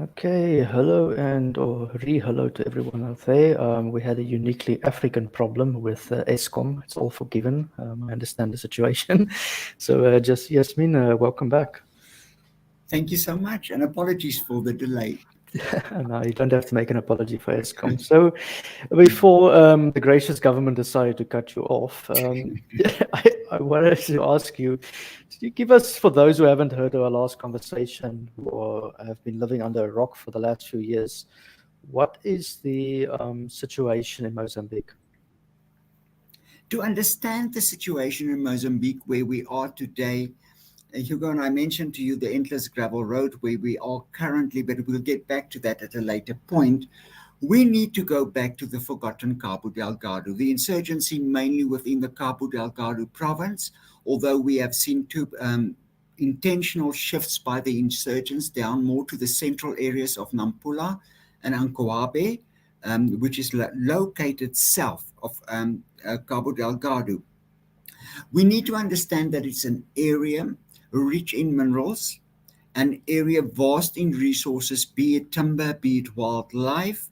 Okay, hello and or re-hello to everyone out there. We had a uniquely African problem with Eskom. It's all forgiven. I understand the situation. So, just Yasmin, welcome back. Thank you so much, and apologies for the delay. No, you don't have to make an apology for Eskom. So, before the gracious government decided to cut you off, I wanted to ask you, could you give us, for those who haven't heard our last conversation, or have been living under a rock for the last few years, what is the situation in Mozambique? To understand the situation in Mozambique where we are today, Hugo and I mentioned to you the endless gravel road where we are currently, but we'll get back to that at a later point. We need to go back to the forgotten Cabo Delgado, the insurgency mainly within the Cabo Delgado province, although we have seen two intentional shifts by the insurgents down more to the central areas of Nampula and Ancoabe, which is located south of Cabo Delgado. We need to understand that it's an area rich in minerals, an area vast in resources, be it timber, be it wildlife,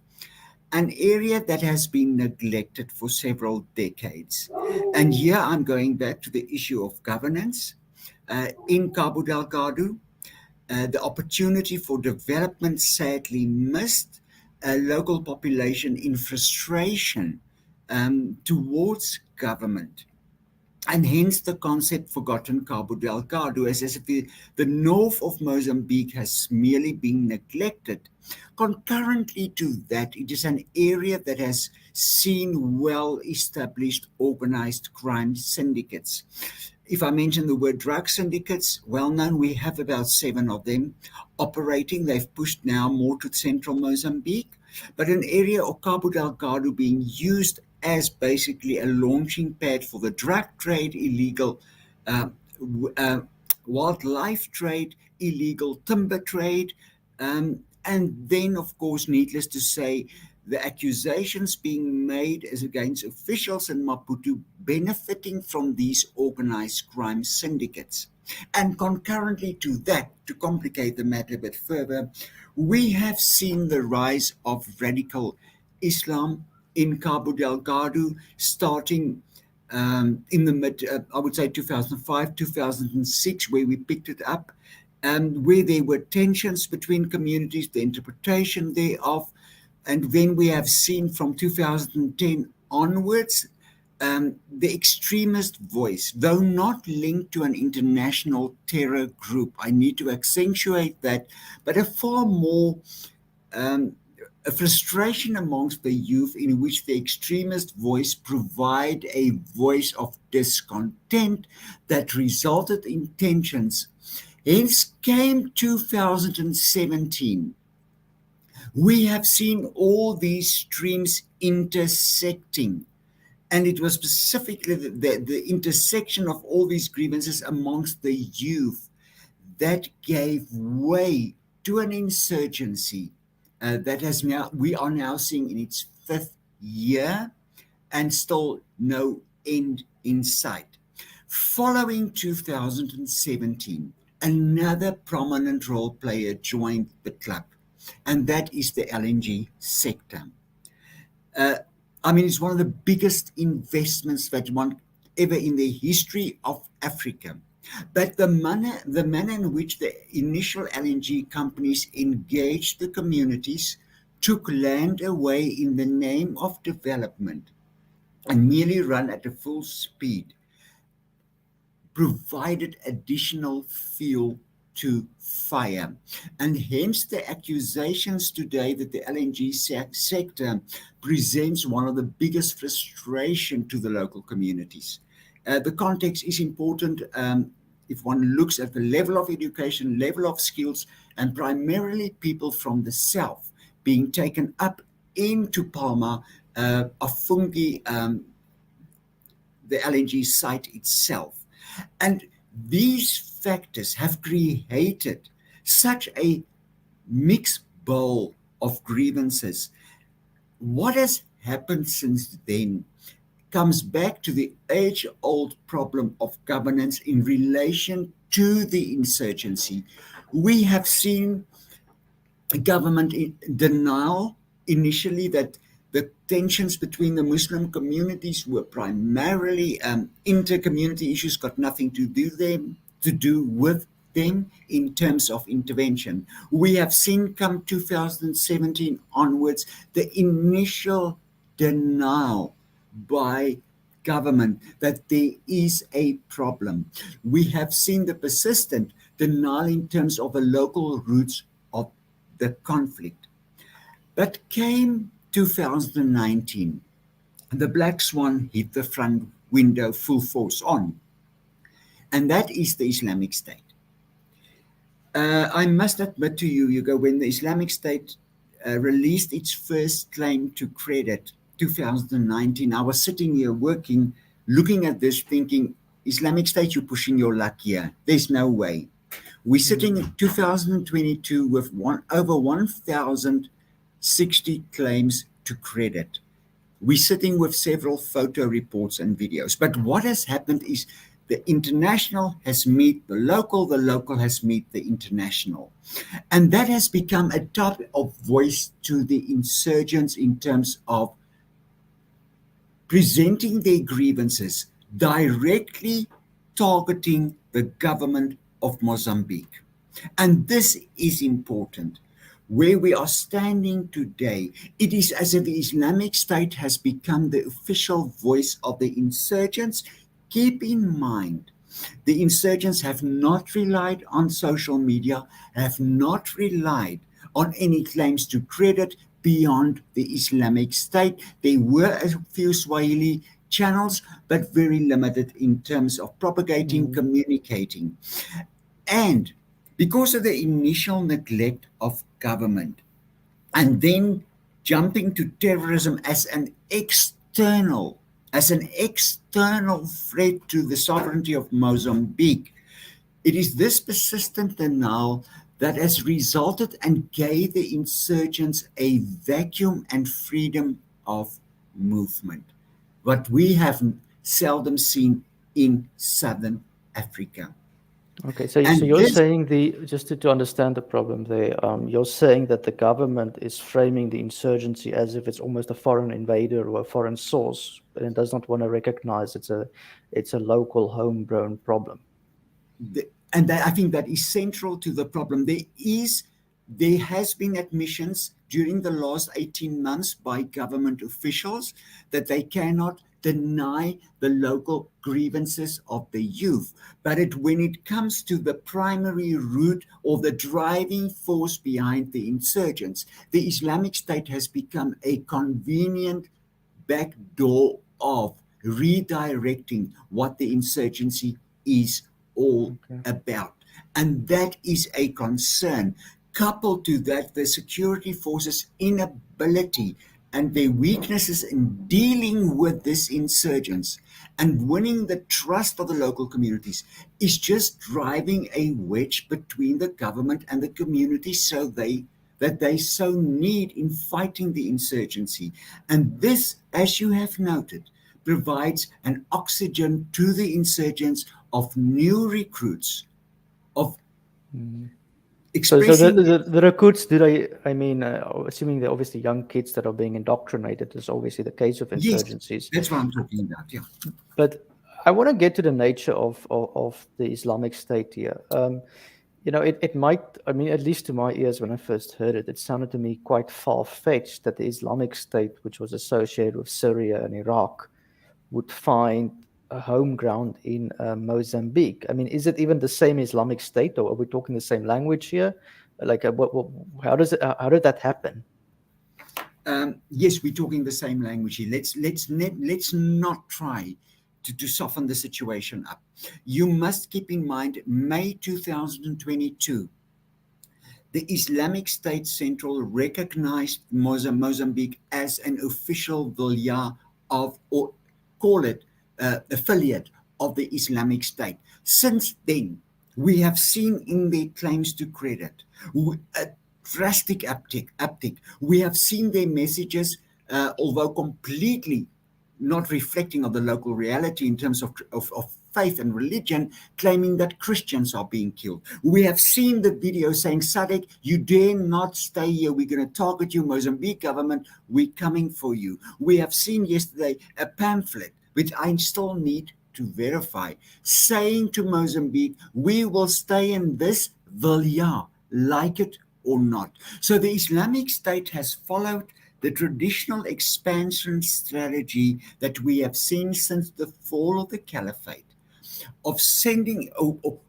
an area that has been neglected for several decades. And here I'm going back to the issue of governance. In Cabo Delgado, the opportunity for development sadly missed, local population in frustration towards government. And hence the concept forgotten Cabo Delgado, as if the north of Mozambique has merely been neglected. Concurrently to that, it is an area that has seen well established organized crime syndicates. If I mention the word drug syndicates, well known, we have about 7 of them operating. They've pushed now more to central Mozambique, but an area of Cabo Delgado being used as basically a launching pad for the drug trade, illegal uh, uh, wildlife trade, illegal timber trade, and then, of course, needless to say, the accusations being made as against officials in Maputo benefiting from these organized crime syndicates. And concurrently to that, to complicate the matter a bit further, we have seen the rise of radical Islam in Cabo Delgado starting in the mid, I would say 2005, 2006, where we picked it up, where there were tensions between communities, the interpretation thereof. And then we have seen from 2010 onwards the extremist voice, though not linked to an international terror group. I need to accentuate that, but a far more um, a frustration amongst the youth in which the extremist voice provide a voice of discontent that resulted in tensions. Hence came 2017. We have seen all these streams intersecting, and it was specifically the intersection of all these grievances amongst the youth that gave way to an insurgency that has now we are now seeing in its 5th year and still no end in sight. Following 2017, another prominent role player joined the club, and that is the LNG sector. Uh, I mean, it's one of the biggest investments that one ever in the history of Africa. But the manner in which the initial LNG companies engaged the communities, took land away in the name of development, and merely run at a full speed, provided additional fuel to fire. And hence the accusations today that the LNG sector presents one of the biggest frustration to the local communities. The context is important if one looks at the level of education, level of skills, and primarily people from the south being taken up into Palma, Afungi, the LNG site itself. And these factors have created such a mixed bowl of grievances. What has happened since then comes back to the age old problem of governance in relation to the insurgency. We have seen government denial initially that the tensions between the Muslim communities were primarily inter-community issues, got nothing to do with them in terms of intervention. We have seen come 2017 onwards the initial denial by government that there is a problem. We have seen the persistent denial in terms of the local roots of the conflict. But came 2019, the black swan hit the front window full force on, and that is the Islamic State. I must admit to you, Hugo, when the Islamic State released its first claim to credit, 2019, I was sitting here working, looking at this, thinking, Islamic State, you're pushing your luck here. There's no way. We're sitting in 2022 with over 1,060 claims to credit. We're sitting with several photo reports and videos. But what has happened is the international has met the local has met the international. And that has become a type of voice to the insurgents in terms of presenting their grievances directly targeting the government of Mozambique. And this is important. Where we are standing today, it is as if the Islamic State has become the official voice of the insurgents. Keep in mind, the insurgents have not relied on social media, have not relied on any claims to credit beyond the Islamic State. There were a few Swahili channels, but very limited in terms of propagating, communicating. And because of the initial neglect of government and then jumping to terrorism as an external threat to the sovereignty of Mozambique, it is this persistent denial that has resulted and gave the insurgents a vacuum and freedom of movement, what we have seldom seen in Southern Africa. Okay, so And you're this, saying just to understand the problem there, you're saying that the government is framing the insurgency as if it's almost a foreign invader or a foreign source, but it does not want to recognize it's a local homegrown problem. and I think that is central to the problem. There has been admissions during the last 18 months by government officials that they cannot deny the local grievances of the youth. But when it comes to the primary root or the driving force behind the insurgents, the Islamic State has become a convenient backdoor of redirecting what the insurgency is all about. And that is a concern. Coupled to that, the security forces' inability and their weaknesses in dealing with this insurgents and winning the trust of the local communities is just driving a wedge between the government and the community that they so need in fighting the insurgency. And this, as you have noted, provides an oxygen to the insurgents of new recruits, of So expressing. the recruits, assuming they're obviously young kids that are being indoctrinated, is obviously the case of Yes, insurgencies. that's what I'm talking about. Yeah. But I want to get to the nature of the Islamic State here. It might, at least to my ears when I first heard it, it sounded to me quite far-fetched that the Islamic State, which was associated with Syria and Iraq, would find a home ground in Mozambique. Is it even the same Islamic State, or are we talking the same language here? Like, how did that happen? Yes, we're talking the same language here. Let's not try to soften the situation up. You must keep in mind May 2022. The Islamic State Central recognized Mozambique as an official wilaya of, or call it affiliate of the Islamic State. Since then, we have seen in their claims to credit a drastic uptick. We have seen their messages, although completely not reflecting of the local reality in terms of faith and religion, claiming that Christians are being killed. We have seen the video saying, Sadek, you dare not stay here. We're going to target you, Mozambique government. We're coming for you. We have seen yesterday a pamphlet, which I still need to verify, saying to Mozambique, we will stay in this villa, like it or not. So the Islamic State has followed the traditional expansion strategy that we have seen since the fall of the caliphate, of sending or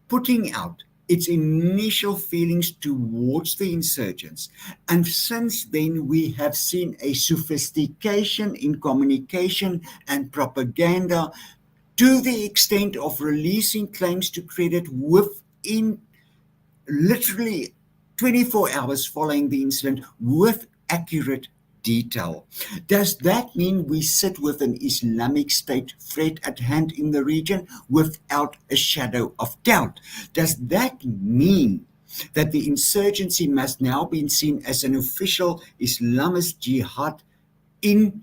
putting out its initial feelings towards the insurgents. And since then, we have seen a sophistication in communication and propaganda to the extent of releasing claims to credit within literally 24 hours following the incident with accurate detail. Does that mean we sit with an Islamic State threat at hand in the region? Without a shadow of doubt. Does that mean that the insurgency must now be seen as an official Islamist jihad in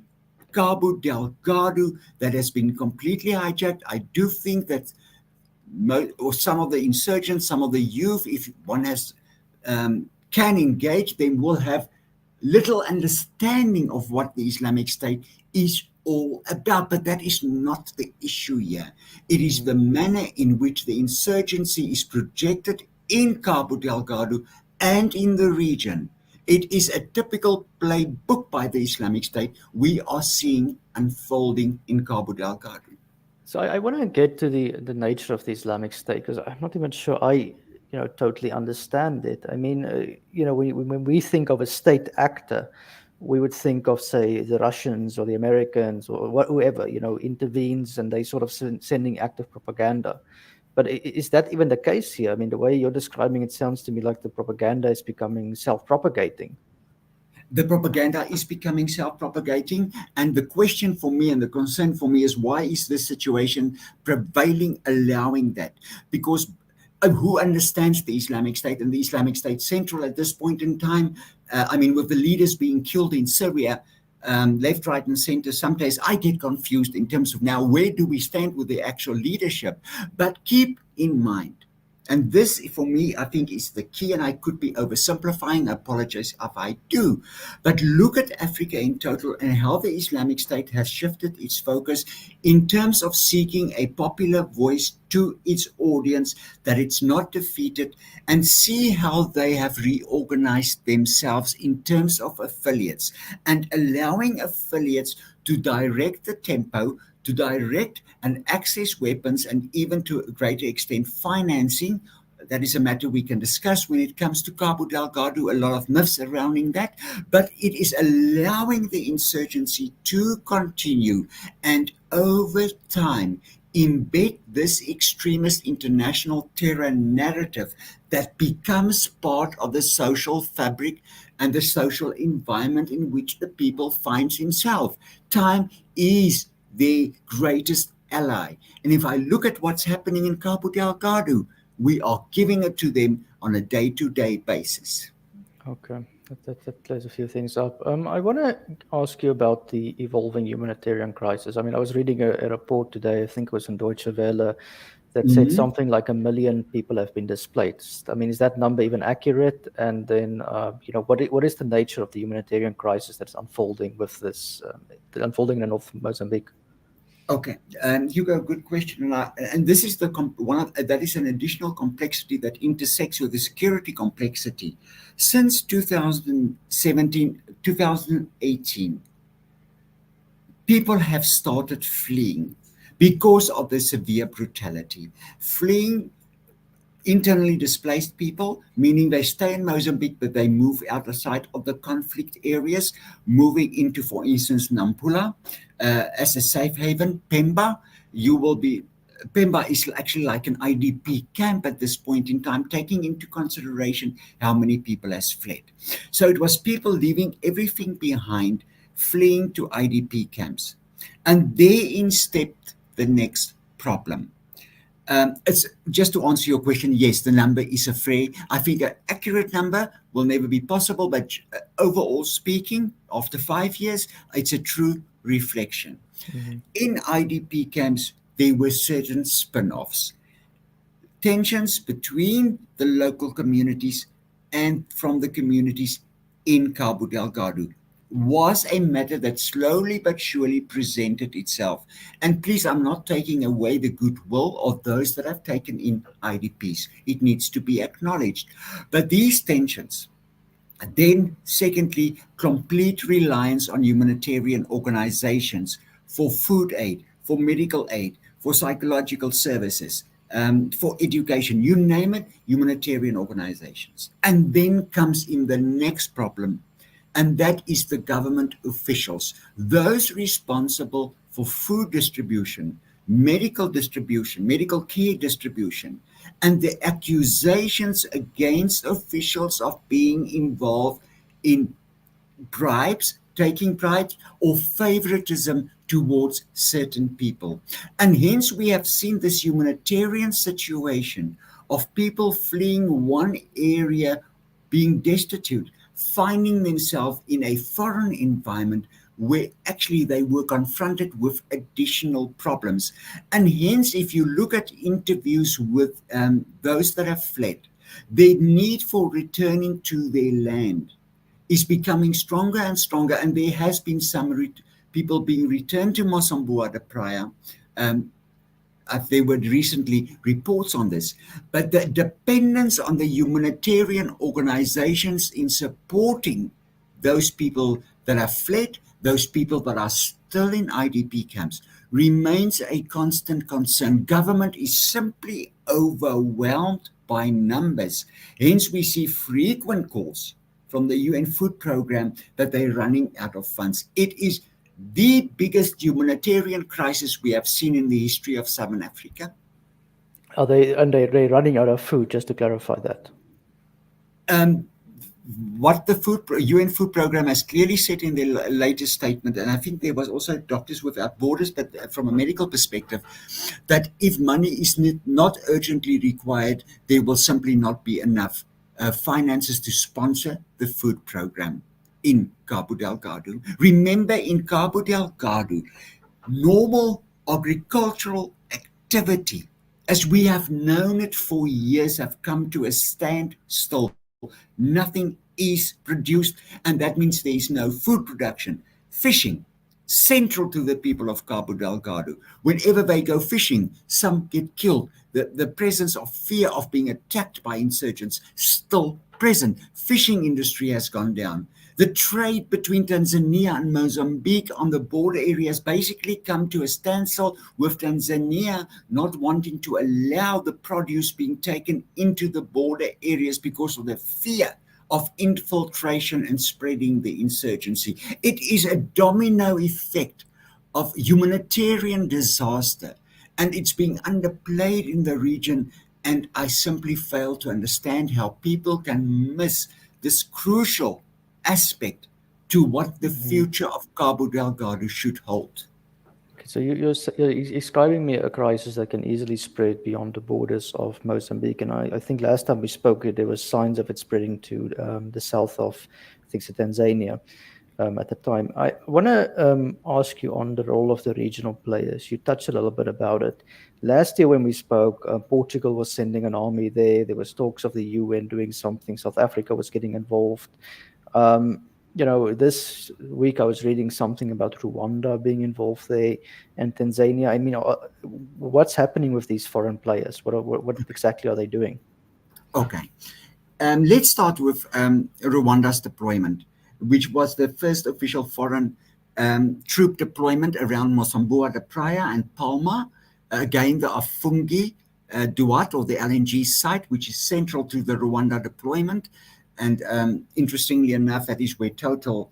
Cabo Delgado that has been completely hijacked? I do think that or some of the insurgents, some of the youth, if one has can engage, then will have little understanding of what the Islamic State is all about. But that is not the issue here. It is the manner in which the insurgency is projected in Cabo Delgado and in the region. It is a typical playbook by the Islamic State we are seeing unfolding in Cabo Delgado. So I want to get to the nature of the Islamic State, because I'm not even sure I totally understand it. I mean, when we think of a state actor, we would think of, say, the Russians or the Americans or whoever intervenes, and they sort of sending active propaganda. But is that even the case here? I mean, the way you're describing it sounds to me like the propaganda is becoming self-propagating. The propaganda is becoming self-propagating, and the question for me and the concern for me is, why is this situation prevailing, allowing that? Because who understands the Islamic State and the Islamic State Central at this point in time? With the leaders being killed in Syria, left, right, and center, sometimes I get confused in terms of now where do we stand with the actual leadership? But keep in mind, and this, for me, I think is the key, and I could be oversimplifying, I apologize if I do, but look at Africa in total and how the Islamic State has shifted its focus in terms of seeking a popular voice to its audience, that it's not defeated, and see how they have reorganized themselves in terms of affiliates and allowing affiliates to direct the tempo, to direct and access weapons, and even to a greater extent financing. That is a matter we can discuss when it comes to Cabo Delgado, a lot of myths surrounding that, but it is allowing the insurgency to continue and over time embed this extremist international terror narrative that becomes part of the social fabric and the social environment in which the people finds himself. Time is the greatest ally. And if I look at what's happening in Cabo Delgado, we are giving it to them on a day-to-day basis. Okay, that clears a few things up. I want to ask you about the evolving humanitarian crisis. I mean, I was reading a report today, I think it was in Deutsche Welle, that said something like 1 million people have been displaced. I mean, is that number even accurate? And then, what is the nature of the humanitarian crisis that's unfolding with this, unfolding in North Mozambique? Okay, Hugo, good question, and this is that is an additional complexity that intersects with the security complexity. Since 2017, 2018, people have started fleeing because of the severe brutality, fleeing internally displaced people, meaning they stay in Mozambique, but they move outside of the conflict areas, moving into, for instance, Nampula as a safe haven. Pemba is actually like an IDP camp at this point in time, taking into consideration how many people has fled. So it was people leaving everything behind, fleeing to IDP camps. And therein stepped the next problem. It's just to answer your question. Yes, the number is a fair. I think an accurate number will never be possible, but overall speaking, after 5 years, it's a true reflection. In IDP camps, there were certain spin-offs, tensions between the local communities and from the communities in Cabo Delgado was a matter that slowly but surely presented itself. And please, I'm not taking away the goodwill of those that have taken in IDPs. It needs to be acknowledged. But these tensions, then, secondly, complete reliance on humanitarian organizations for food aid, for medical aid, for psychological services, for education, you name it, humanitarian organizations. And then comes in the next problem, and that is the government officials, those responsible for food distribution, medical care distribution, and the accusations against officials of being involved in bribes, taking bribes, or favoritism towards certain people. And hence we have seen this humanitarian situation of people fleeing one area, being destitute, finding themselves in a foreign environment where actually they were confronted with additional problems. And hence, if you look at interviews with those that have fled, their need for returning to their land is becoming stronger and stronger, and there has been some people being returned to Mozambique de Praia. There were recently reports on this, but the dependence on the humanitarian organizations in supporting those people that have fled, those people that are still in IDP camps, remains a constant concern. Government is simply overwhelmed by numbers. Hence, we see frequent calls from the UN Food Program that they're running out of funds. It is the biggest humanitarian crisis we have seen in the history of Southern Africa. They're running out of food, just to clarify that? What the UN Food Program has clearly said in their latest statement, and I think there was also Doctors Without Borders, but from a medical perspective, that if money is not urgently required, there will simply not be enough finances to sponsor the food program in Cabo Delgado. Remember, in Cabo Delgado, normal agricultural activity, as we have known it for years, have come to a standstill. Nothing is produced, and that means there is no food production. Fishing, central to the people of Cabo Delgado. Whenever they go fishing, some get killed. The presence of fear of being attacked by insurgents still present. Fishing industry has gone down. The trade between Tanzania and Mozambique on the border areas basically come to a standstill, with Tanzania not wanting to allow the produce being taken into the border areas because of the fear of infiltration and spreading the insurgency. It is a domino effect of humanitarian disaster, and it's being underplayed in the region, and I simply fail to understand how people can miss this crucial aspect to what the future of Cabo Delgado should hold. Okay, so you're describing me a crisis that can easily spread beyond the borders of Mozambique, and I think last time we spoke, there was signs of it spreading to the south of, I think, Tanzania at the time. I want to ask you on the role of the regional players. You touched a little bit about it. Last year when we spoke, Portugal was sending an army there. There was talks of the UN doing something. South Africa was getting involved. This week I was reading something about Rwanda being involved there and Tanzania. I mean, what's happening with these foreign players? What exactly are they doing? Okay. Let's start with Rwanda's deployment, which was the first official foreign troop deployment around Mozambique de Praia and Palma. Again, the Afungi Duat, or the LNG site, which is central to the Rwanda deployment. And interestingly enough, that is where Total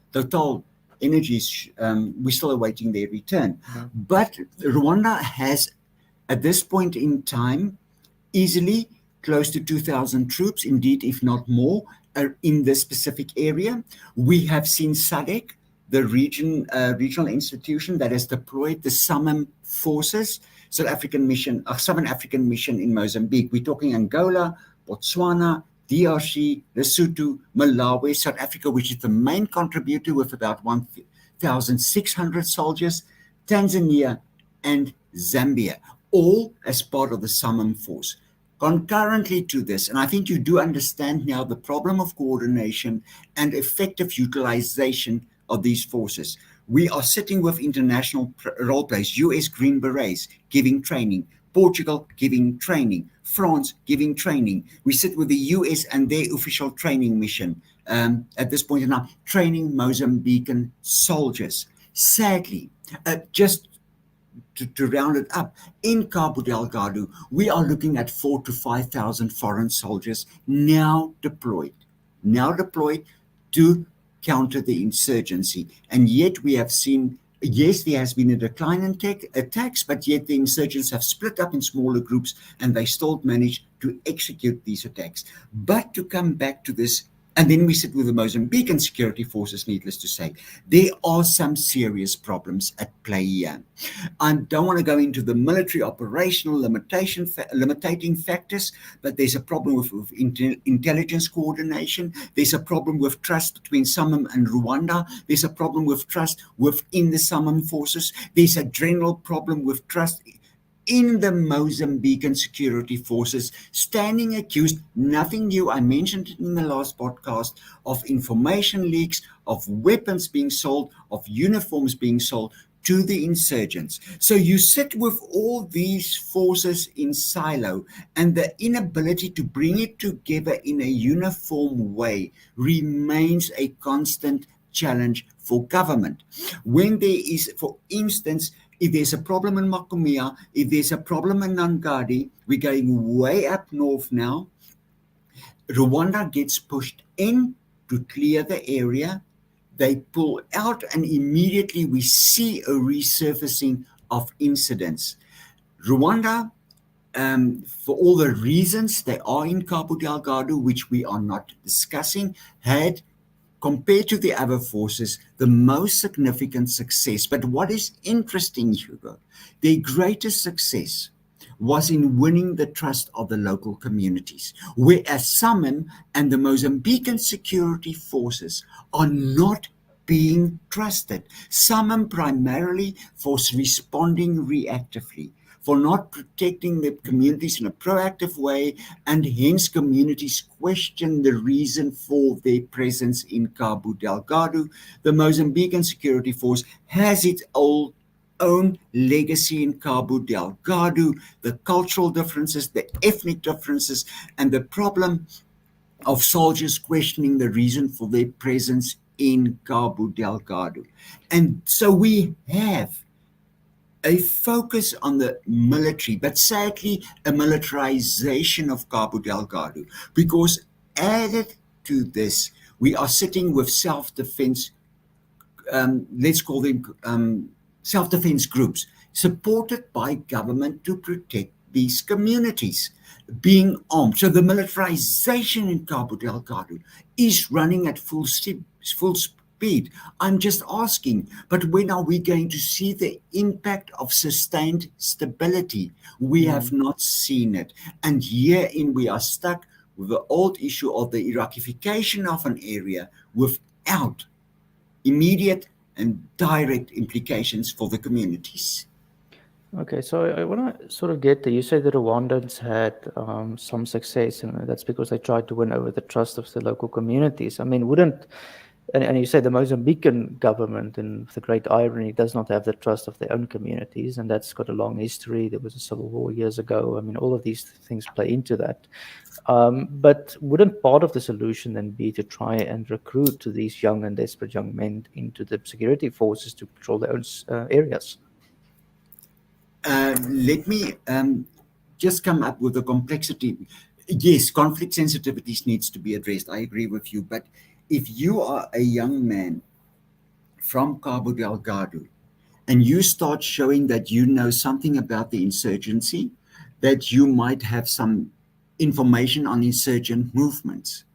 Energies, we're still awaiting their return. Mm-hmm. But Rwanda has, at this point in time, easily close to 2,000 troops, indeed, if not more, in this specific area. We have seen SADC, the regional institution that has deployed the SAMIM forces, Southern African mission in Mozambique. We're talking Angola, Botswana, DRC, Lesotho, Malawi, South Africa, which is the main contributor with about 1,600 soldiers, Tanzania, and Zambia. all as part of the summum force. Concurrently to this, and I think you do understand now the problem of coordination and effective utilization of these forces. We are sitting with international role players, US Green Berets giving training, Portugal giving training, France giving training. We sit with the US and their official training mission at this point in time, training Mozambican soldiers. Sadly, just to round it up, in Cabo Delgado, we are looking at 4 to 5,000 foreign soldiers now deployed to counter the insurgency. And yet we have seen, yes, there has been a decline in attacks, but yet the insurgents have split up in smaller groups and they still manage to execute these attacks. But to come back to this, and then we sit with the Mozambican security forces, needless to say, there are some serious problems at play here. I don't want to go into the military operational limiting factors, but there's a problem with intelligence coordination. There's a problem with trust between Summum and Rwanda. There's a problem with trust within the Summum forces. There's a general problem with trust in the Mozambican security forces, standing accused, nothing new, I mentioned it in the last podcast, of information leaks, of weapons being sold, of uniforms being sold to the insurgents. So you sit with all these forces in silo, and the inability to bring it together in a uniform way remains a constant challenge for government. When there is, for instance, if there's a problem in Makumia, if there's a problem in Nangadi, we're going way up north now. Rwanda gets pushed in to clear the area. They pull out, and immediately we see a resurfacing of incidents. Rwanda, for all the reasons they are in Cabo Delgado, which we are not discussing, had, compared to the other forces, the most significant success. But what is interesting, Hugo, their greatest success was in winning the trust of the local communities, whereas Summum and the Mozambican security forces are not being trusted. Summum primarily for responding reactively, for not protecting the communities in a proactive way, and hence communities question the reason for their presence in Cabo Delgado. The Mozambican security force has its own legacy in Cabo Delgado, the cultural differences, the ethnic differences, and the problem of soldiers questioning the reason for their presence in Cabo Delgado. And so we have a focus on the military, but sadly a militarization of Cabo Delgado, because added to this, we are sitting with self-defense, let's call them self-defense groups, supported by government to protect these communities, being armed. So the militarization in Cabo Delgado is running at full speed. I'm just asking, but when are we going to see the impact of sustained stability? We have not seen it. And herein we are stuck with the old issue of the Iraqification of an area without immediate and direct implications for the communities. Okay, so I want to sort of get there. You say the Rwandans had some success, and that's because they tried to win over the trust of the local communities. I mean, and you say the Mozambican government, and the great irony, does not have the trust of their own communities, and that's got a long history. There was a civil war years ago. I mean, all of these things play into that. But wouldn't part of the solution then be to try and recruit these young and desperate young men into the security forces to control their own areas? Let me just come up with the complexity. Yes, conflict sensitivities needs to be addressed. I agree with you. But if you are a young man from Cabo Delgado and you start showing that you know something about the insurgency, that you might have some information on insurgent movements,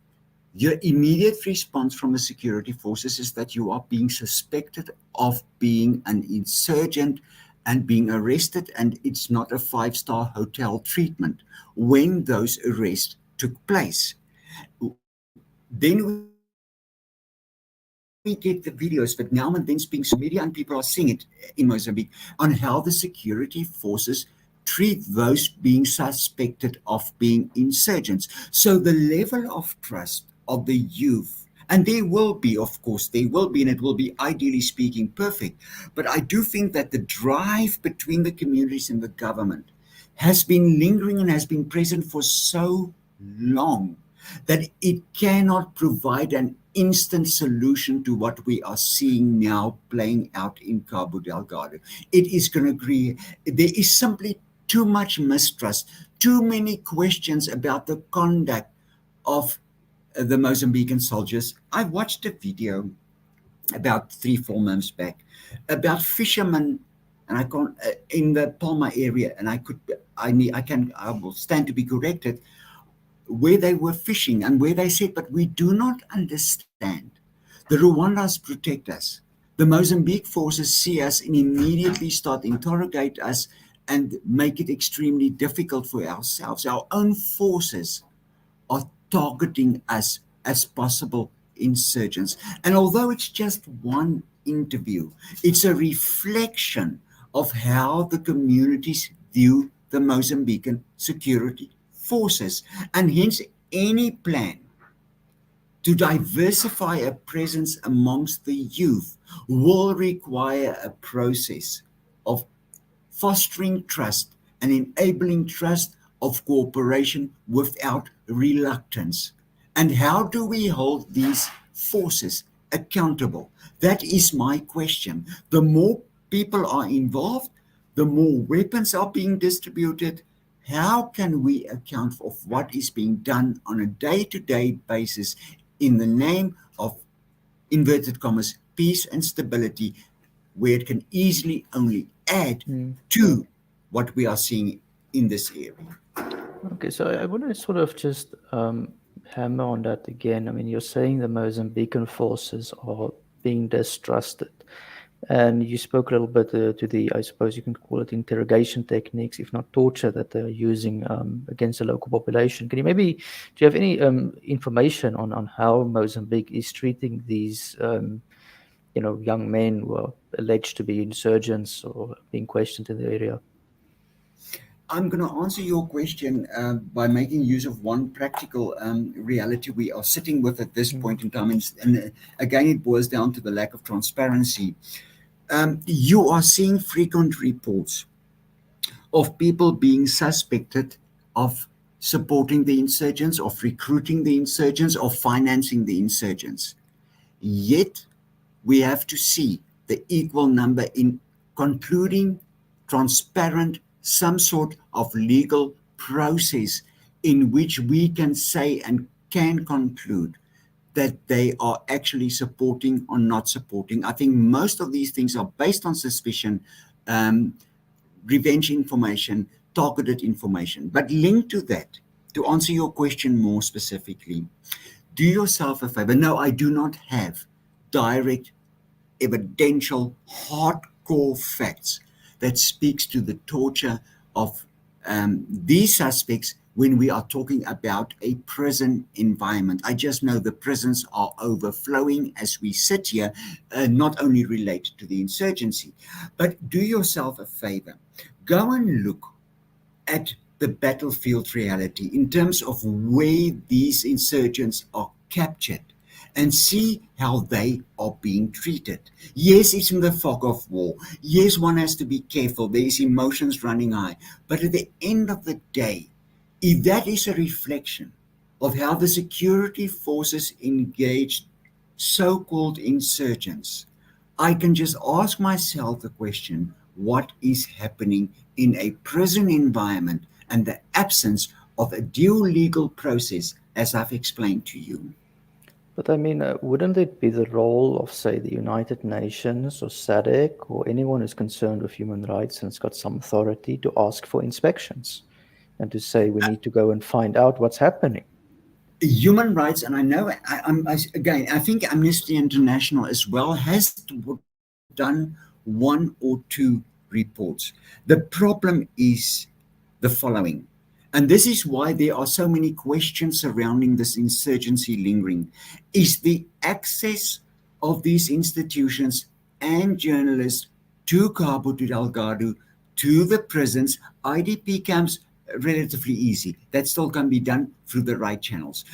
your immediate response from the security forces is that you are being suspected of being an insurgent and being arrested, and it's not a five-star hotel treatment when those arrests took place. Then we get the videos, but now and then being media, and people are seeing it in Mozambique, on how the security forces treat those being suspected of being insurgents. So the level of trust of the youth, and there will be, of course, there will be, and it will be ideally speaking perfect. But I do think that the drive between the communities and the government has been lingering and has been present for so long that it cannot provide an instant solution to what we are seeing now playing out in Cabo Delgado. It is going to create, there is simply too much mistrust, too many questions about the conduct of the Mozambican soldiers. I watched a video about 3 4 months back about fishermen, and I can't in the Palma area, and I will stand to be corrected, where they were fishing and where they said, but we do not understand. The Rwandas protect us. The Mozambique forces see us and immediately start interrogate us and make it extremely difficult for ourselves. Our own forces are targeting us as possible insurgents. And although it's just one interview, it's a reflection of how the communities view the Mozambican security forces. And hence, any plan to diversify a presence amongst the youth will require a process of fostering trust and enabling trust of cooperation without reluctance. And how do we hold these forces accountable? That is my question. The more people are involved, the more weapons are being distributed. How can we account for what is being done on a day-to-day basis in the name of, inverted commas, peace and stability, where it can easily only add to what we are seeing in this area? Okay, so I want to sort of just hammer on that again. I mean, you're saying the Mozambican forces are being distrusted. And you spoke a little bit to the, I suppose you can call it interrogation techniques, if not torture, that they're using against the local population. Can you maybe, do you have any information on how Mozambique is treating these, young men who are alleged to be insurgents or being questioned in the area? I'm going to answer your question by making use of one practical reality we are sitting with at this point in time. And again, it boils down to the lack of transparency. You are seeing frequent reports of people being suspected of supporting the insurgents, of recruiting the insurgents, of financing the insurgents. Yet, we have to see the equal number in concluding transparent, some sort of legal process in which we can say and can conclude that they are actually supporting or not supporting. I think most of these things are based on suspicion, um, revenge information, targeted information. But linked to that, to answer your question more specifically, do yourself a favor. No, I do not have direct evidential hardcore facts that speaks to the torture of these suspects when we are talking about a prison environment. I just know the prisons are overflowing as we sit here, not only related to the insurgency. But do yourself a favor. Go and look at the battlefield reality in terms of where these insurgents are captured and see how they are being treated. Yes, it's in the fog of war. Yes, one has to be careful. There's emotions running high. But at the end of the day, if that is a reflection of how the security forces engage so-called insurgents, I can just ask myself the question, what is happening in a prison environment and the absence of a due legal process, as I've explained to you? But I mean, wouldn't it be the role of, say, the United Nations or SADC or anyone who's concerned with human rights and has got some authority to ask for inspections and to say we need to go and find out what's happening? Human rights, and I know, again, I think Amnesty International as well has done one or two reports. The problem is the following, and this is why there are so many questions surrounding this insurgency lingering, is the access of these institutions and journalists to Cabo Delgado to the prisons, IDP camps, relatively easy. That still can be done through the right channels.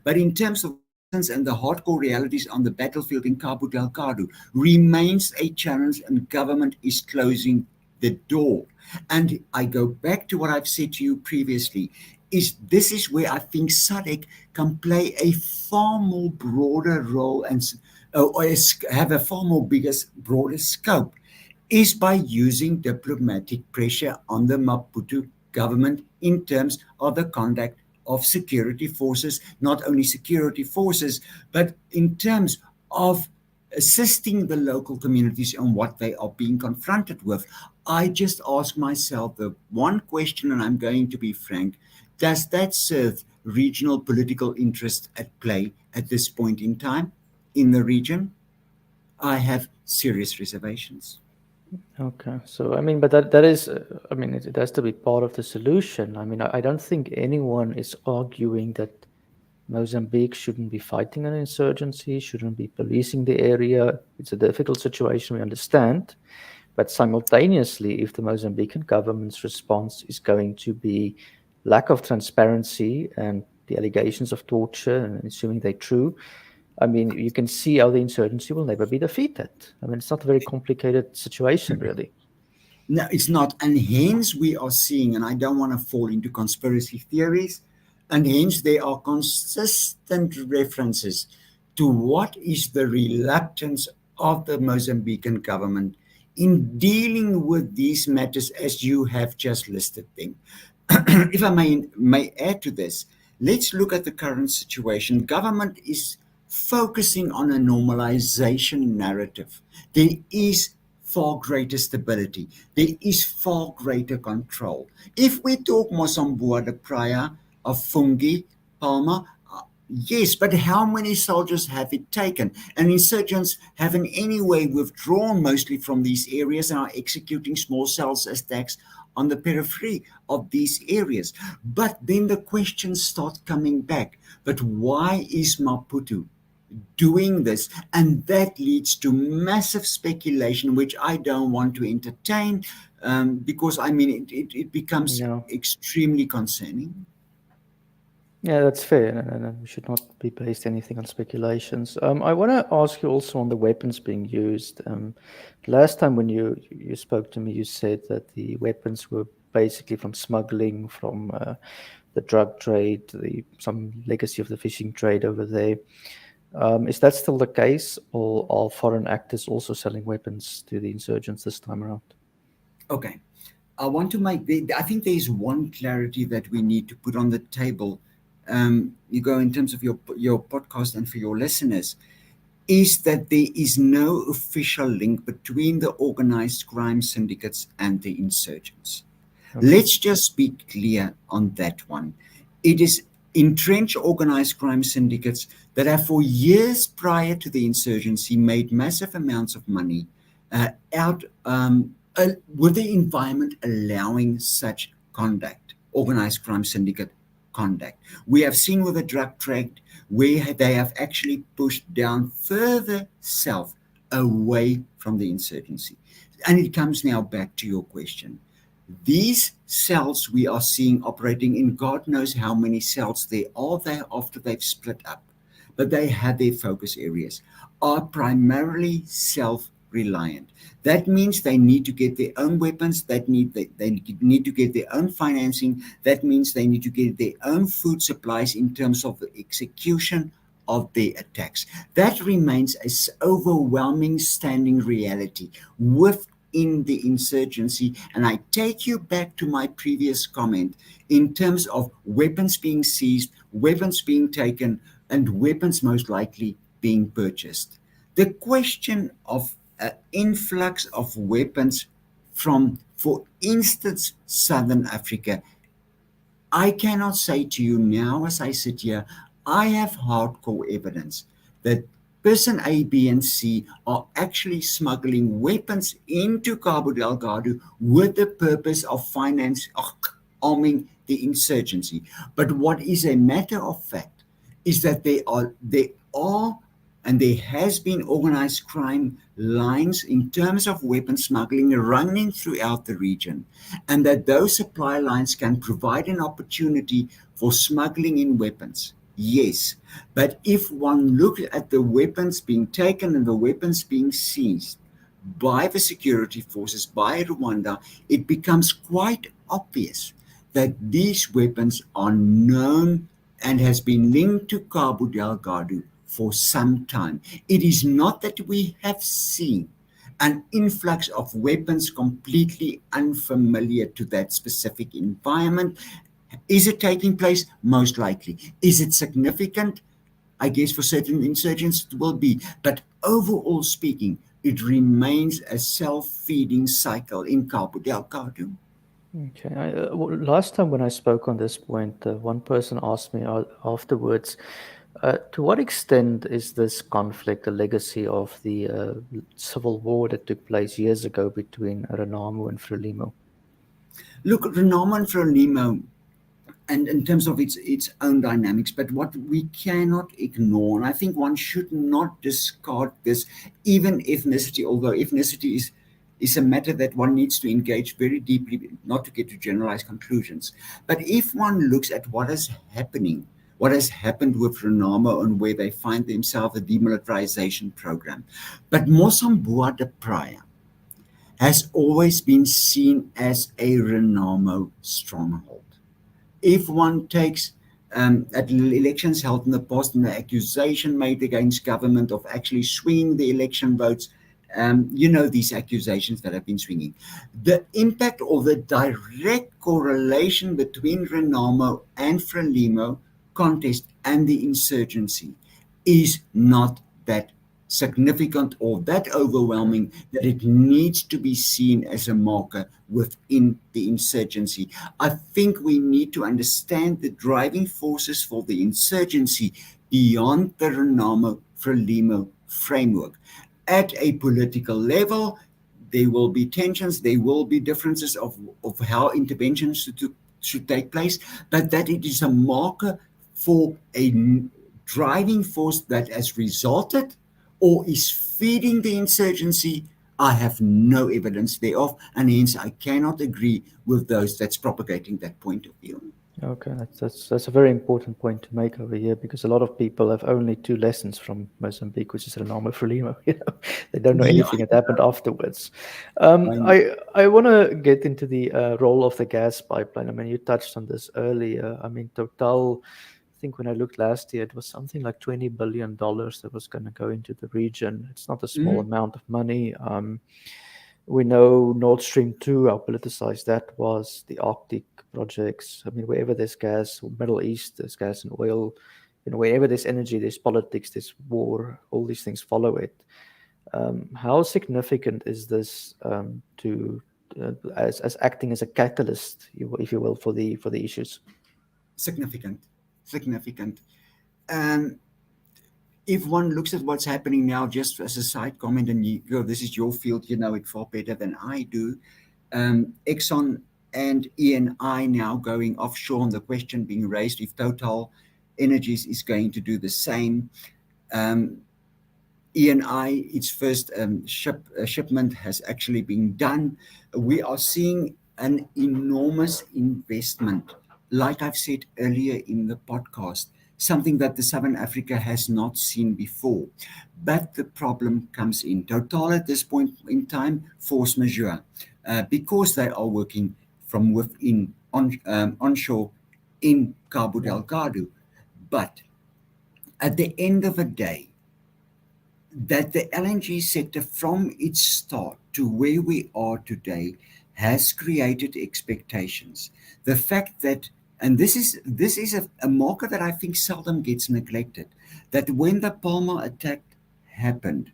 But in terms of the prisons and the hardcore realities on the battlefield in Cabo Delgado remains a challenge, and government is closing the door. And I go back to what I've said to you previously, is this is where I think SADC can play a far more broader role and have a far more broader scope, is by using diplomatic pressure on the Maputo government in terms of the conduct of security forces, not only security forces, but in terms of assisting the local communities on what they are being confronted with. I just ask myself the one question, and I'm going to be frank: does that serve regional political interest at play at this point in time in the region? I have serious reservations. Okay, so I mean, but that is, I mean, it has to be part of the solution. I mean, I don't think anyone is arguing that Mozambique shouldn't be fighting an insurgency, shouldn't be policing the area. It's a difficult situation, we understand. But simultaneously, if the Mozambican government's response is going to be lack of transparency and the allegations of torture, and assuming they're true, I mean, you can see how the insurgency will never be defeated. I mean, it's not a very complicated situation, really. No, it's not. And hence we are seeing, and I don't want to fall into conspiracy theories, and hence there are consistent references to what is the reluctance of the Mozambican government in dealing with these matters as you have just listed them. If I may add to this, let's look at the current situation. Government is focusing on a normalization narrative. There is far greater stability. There is far greater control. If we talk Mosambua, the Praia of Fungi, Palma, yes, but how many soldiers have it taken? And insurgents have in any way withdrawn mostly from these areas and are executing small cells attacks on the periphery of these areas. But then the questions start coming back. But why is Maputo doing this? And that leads to massive speculation, which I don't want to entertain, because I mean, it becomes Yeah. extremely concerning. Yeah, that's fair, and we should not be based anything on speculations. I want to ask you also on the weapons being used. Last time when you spoke to me, you said that the weapons were basically from smuggling, from the drug trade, some legacy of the fishing trade over there. Is that still the case, or are foreign actors also selling weapons to the insurgents this time around? Okay. I want to make I think there is one clarity that we need to put on the table. You go in terms of your podcast and for your listeners, is that there is no official link between the organized crime syndicates and the insurgents. Okay. Let's just be clear on that one. It is entrenched organized crime syndicates that have, for years prior to the insurgency, made massive amounts of money out with the environment allowing such conduct, organized crime syndicate conduct. We have seen with the drug trade where they have actually pushed down further south away from the insurgency. And it comes now back to your question. These cells we are seeing operating in God knows how many cells there are there after they've split up, but they have their focus areas, are primarily self-reliant. That means they need to get their own weapons, they need to get their own financing, that means they need to get their own food supplies in terms of the execution of their attacks. That remains an overwhelming standing reality within the insurgency. And I take you back to my previous comment in terms of weapons being seized, weapons being taken, and weapons most likely being purchased. The question of an influx of weapons from, for instance, Southern Africa, I cannot say to you now as I sit here, I have hardcore evidence that person A, B, and C are actually smuggling weapons into Cabo Delgado with the purpose of arming the insurgency. But what is a matter of fact is that there are and there has been organized crime lines in terms of weapon smuggling running throughout the region, and that those supply lines can provide an opportunity for smuggling in weapons. Yes, but if one looks at the weapons being taken and the weapons being seized by the security forces, by Rwanda, it becomes quite obvious that these weapons are known and has been linked to Cabo Delgado for some time. It is not that we have seen an influx of weapons completely unfamiliar to that specific environment. Is it taking place? Most likely. Is it significant? I guess for certain insurgents it will be. But overall speaking, it remains a self-feeding cycle in Cabo Delgado. Okay. Last time when I spoke on this point, one person asked me afterwards, to what extent is this conflict a legacy of the civil war that took place years ago between Renamo and Frelimo? Look, Renamo and Frelimo, and in terms of its own dynamics, but what we cannot ignore, and I think one should not discard this, even ethnicity, although ethnicity is a matter that one needs to engage very deeply, not to get to generalized conclusions. But if one looks at what is happening, what has happened with Renamo and where they find themselves, a demilitarization program, but Mosambua de Praia has always been seen as a Renamo stronghold. If one takes at elections held in the past and the accusation made against government of actually swinging the election votes, you know these accusations that have been swinging. The impact or the direct correlation between Renamo and Frelimo contest and the insurgency is not that significant or that overwhelming that it needs to be seen as a marker within the insurgency. I think we need to understand the driving forces for the insurgency beyond the Renamo Frelimo framework. At a political level, there will be tensions, there will be differences of how interventions should take place, but that it is a marker for a driving force that has resulted or is feeding the insurgency, I have no evidence thereof, and hence I cannot agree with those that's propagating that point of view. Okay, that's a very important point to make over here because a lot of people have only two lessons from Mozambique, which is Renamo Frelimo. They don't know Yeah, anything that happened afterwards. I know. I want to get into the role of the gas pipeline. I mean, you touched on this earlier. I mean, Total. I think when I looked last year, it was something like $20 billion that was going to go into the region. It's not a small Mm, amount of money. We know Nord Stream 2, how politicized that was, the Arctic projects. I mean, wherever there's gas, Middle East, there's gas and oil. You know, wherever there's energy, there's politics, there's war. All these things follow it. How significant is this to as acting as a catalyst, if you will, for the issues? significant, significant. Um, if one looks at what's happening now, just as a side comment, and this is your field, you know it far better than I do. Exxon and ENI now going offshore, and the question being raised if Total Energies is going to do the same. Um, ENI, its first shipment has actually been done. We are seeing an enormous investment, like I've said earlier in the podcast, something that the Southern Africa has not seen before. But the problem comes in. Total at this point in time, force majeure, because they are working from within onshore in Cabo Yeah. Delgado. But at the end of the day, that the LNG sector from its start to where we are today has created expectations. The fact that, and this is a marker that I think seldom gets neglected, that when the Palmer attack happened,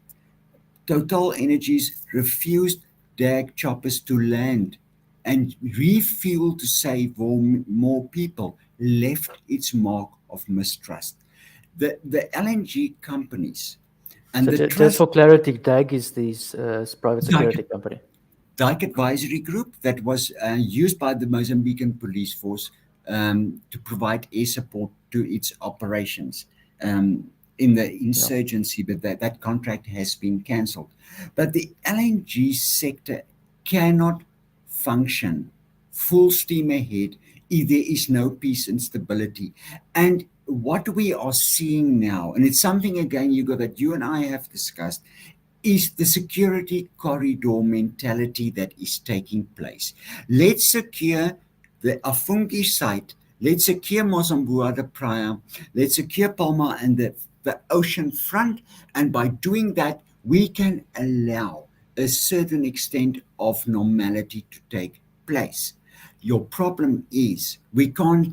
Total Energies refused DAG choppers to land and refuel to save more people, left its mark of mistrust. The LNG companies and So the just trust for clarity, DAG is this private Dyke, security company. Dyke Advisory Group that was used by the Mozambican police force to provide air support to its operations. Um, in the Yeah. insurgency, but that contract has been cancelled. But the LNG sector cannot function full steam ahead if there is no peace and stability. And what we are seeing now, and it's something again, Hugo, that you and I have discussed, is the security corridor mentality that is taking place. Let's secure the Afungi site, let's secure Mozambique the Praia, let's secure Palma and the ocean front, and by doing that, we can allow a certain extent of normality to take place. Your problem is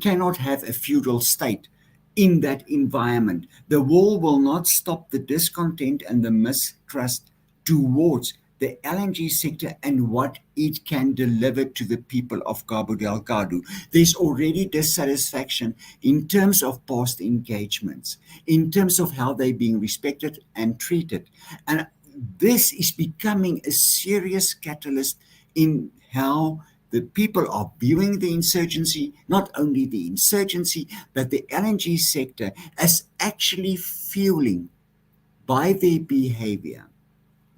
cannot have a feudal state in that environment. The war will not stop the discontent and the mistrust towards the LNG sector and what it can deliver to the people of Cabo Delgado. There's already dissatisfaction in terms of past engagements, in terms of how they're being respected and treated. And this is becoming a serious catalyst in how the people are viewing the insurgency, not only the insurgency, but the LNG sector as actually fueling by their behavior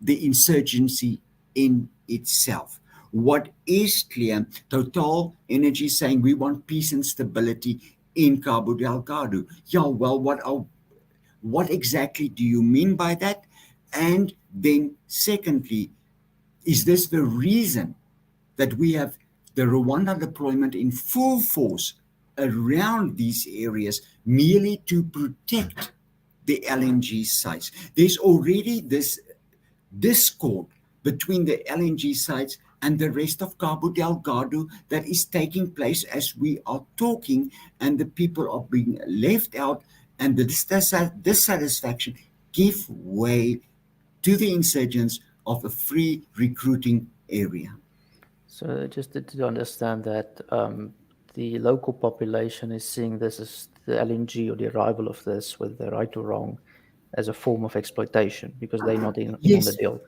the insurgency in itself. What is clear, Total Energy saying we want peace and stability in Cabo Delgado. Yeah, well, what exactly do you mean by that? And then secondly, is this the reason that we have the Rwanda deployment in full force around these areas merely to protect the LNG sites? There's already this discord between the LNG sites and the rest of Cabo Delgado that is taking place as we are talking, and the people are being left out, and the dissatisfaction give way to the insurgents of a free recruiting area. So just to understand that the local population is seeing this as the LNG or the arrival of this, whether they're right or wrong, as a form of exploitation because they're not in on the Yes, deal.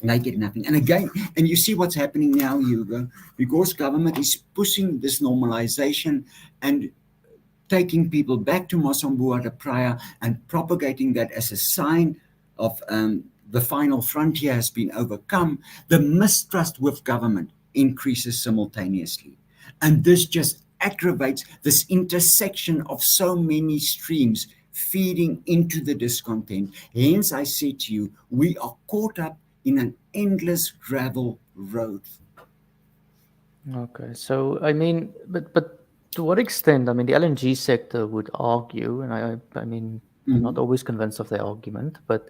and I get nothing. And again, and you see what's happening now, Hugo, because government is pushing this normalization and taking people back to Mozambique the prior and propagating that as a sign of the final frontier has been overcome, the mistrust with government increases simultaneously. And this just aggravates this intersection of so many streams feeding into the discontent. Hence, I say to you, we are caught up in an endless gravel road. Okay, so I mean, but to what extent? I mean, the LNG sector would argue, and I mean, I'm not Mm. always convinced of their argument, but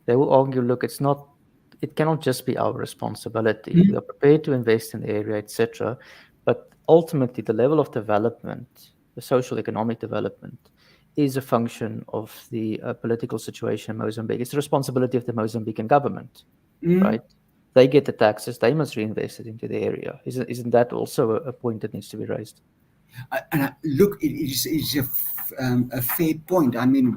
they will argue, look, it cannot just be our responsibility. We Mm. are prepared to invest in the area, etc. But ultimately, the level of development, the social economic development, is a function of the political situation in Mozambique. It's the responsibility of the Mozambican government, Mm. right? They get the taxes, they must reinvest it into the area. Isn't that also a point that needs to be raised? Look, it's a fair point. I mean,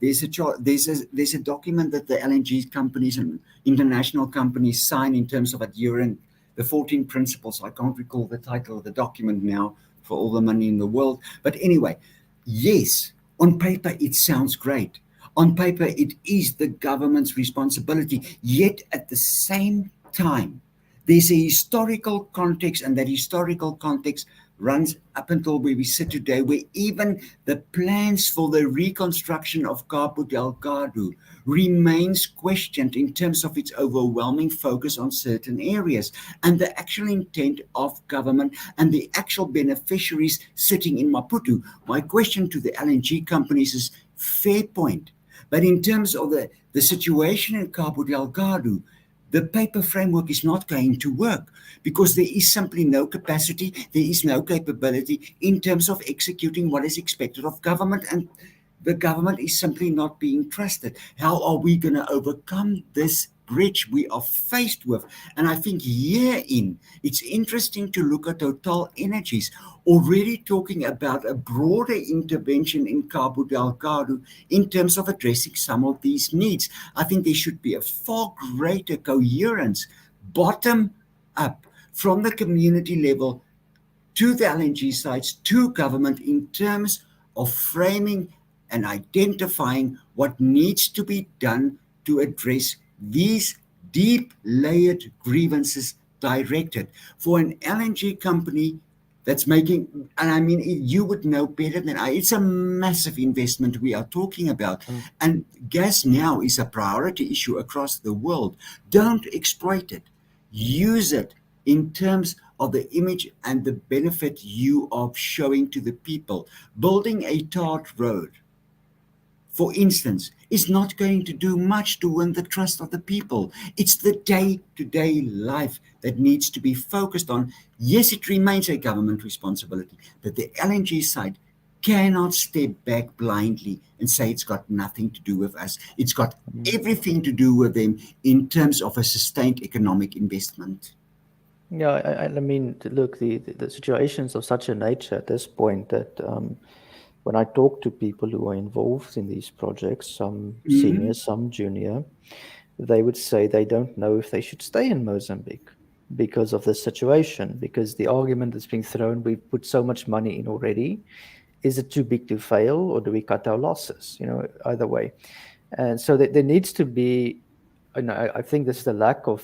there's a document that the LNG companies and international companies sign in terms of adhering the 14 principles. I can't recall the title of the document now for all the money in the world. But anyway, yes, on paper it sounds great. On paper, it is the government's responsibility. Yet at the same time, there's a historical context, and that historical context runs up until where we sit today, where even the plans for the reconstruction of Cabo Delgado remains questioned in terms of its overwhelming focus on certain areas and the actual intent of government and the actual beneficiaries sitting in Maputo. My question to the LNG companies is fair point. But in terms of the situation in Cabo Delgado, the paper framework is not going to work because there is simply no capacity, there is no capability in terms of executing what is expected of government, and the government is simply not being trusted. How are we going to overcome this bridge we are faced with? And I think herein it's interesting to look at Total Energies already talking about a broader intervention in Cabo Delgado in terms of addressing some of these needs. I think there should be a far greater coherence, bottom up, from the community level to the LNG sites, to government in terms of framing and identifying what needs to be done to address these deep layered grievances directed. For an LNG company that's making, and I mean, you would know better than I, it's a massive investment we are talking about. Mm. And gas now is a priority issue across the world. Don't exploit it, use it in terms of the image and the benefit you are showing to the people. Building a tarred road, for instance, is not going to do much to win the trust of the people. It's the day to day life that needs to be focused on. Yes, it remains a government responsibility, but the LNG side cannot step back blindly and say it's got nothing to do with us. It's got Mm. everything to do with them in terms of a sustained economic investment. Yeah, I mean, look, the situation is of such a nature at this point that when I talk to people who are involved in these projects, some senior, Mhm. some junior, they would say they don't know if they should stay in Mozambique because of the situation, because the argument that's being thrown, we've put so much money in already. Is it too big to fail, or do we cut our losses? Either way. And so there needs to be, and I think this is the lack of,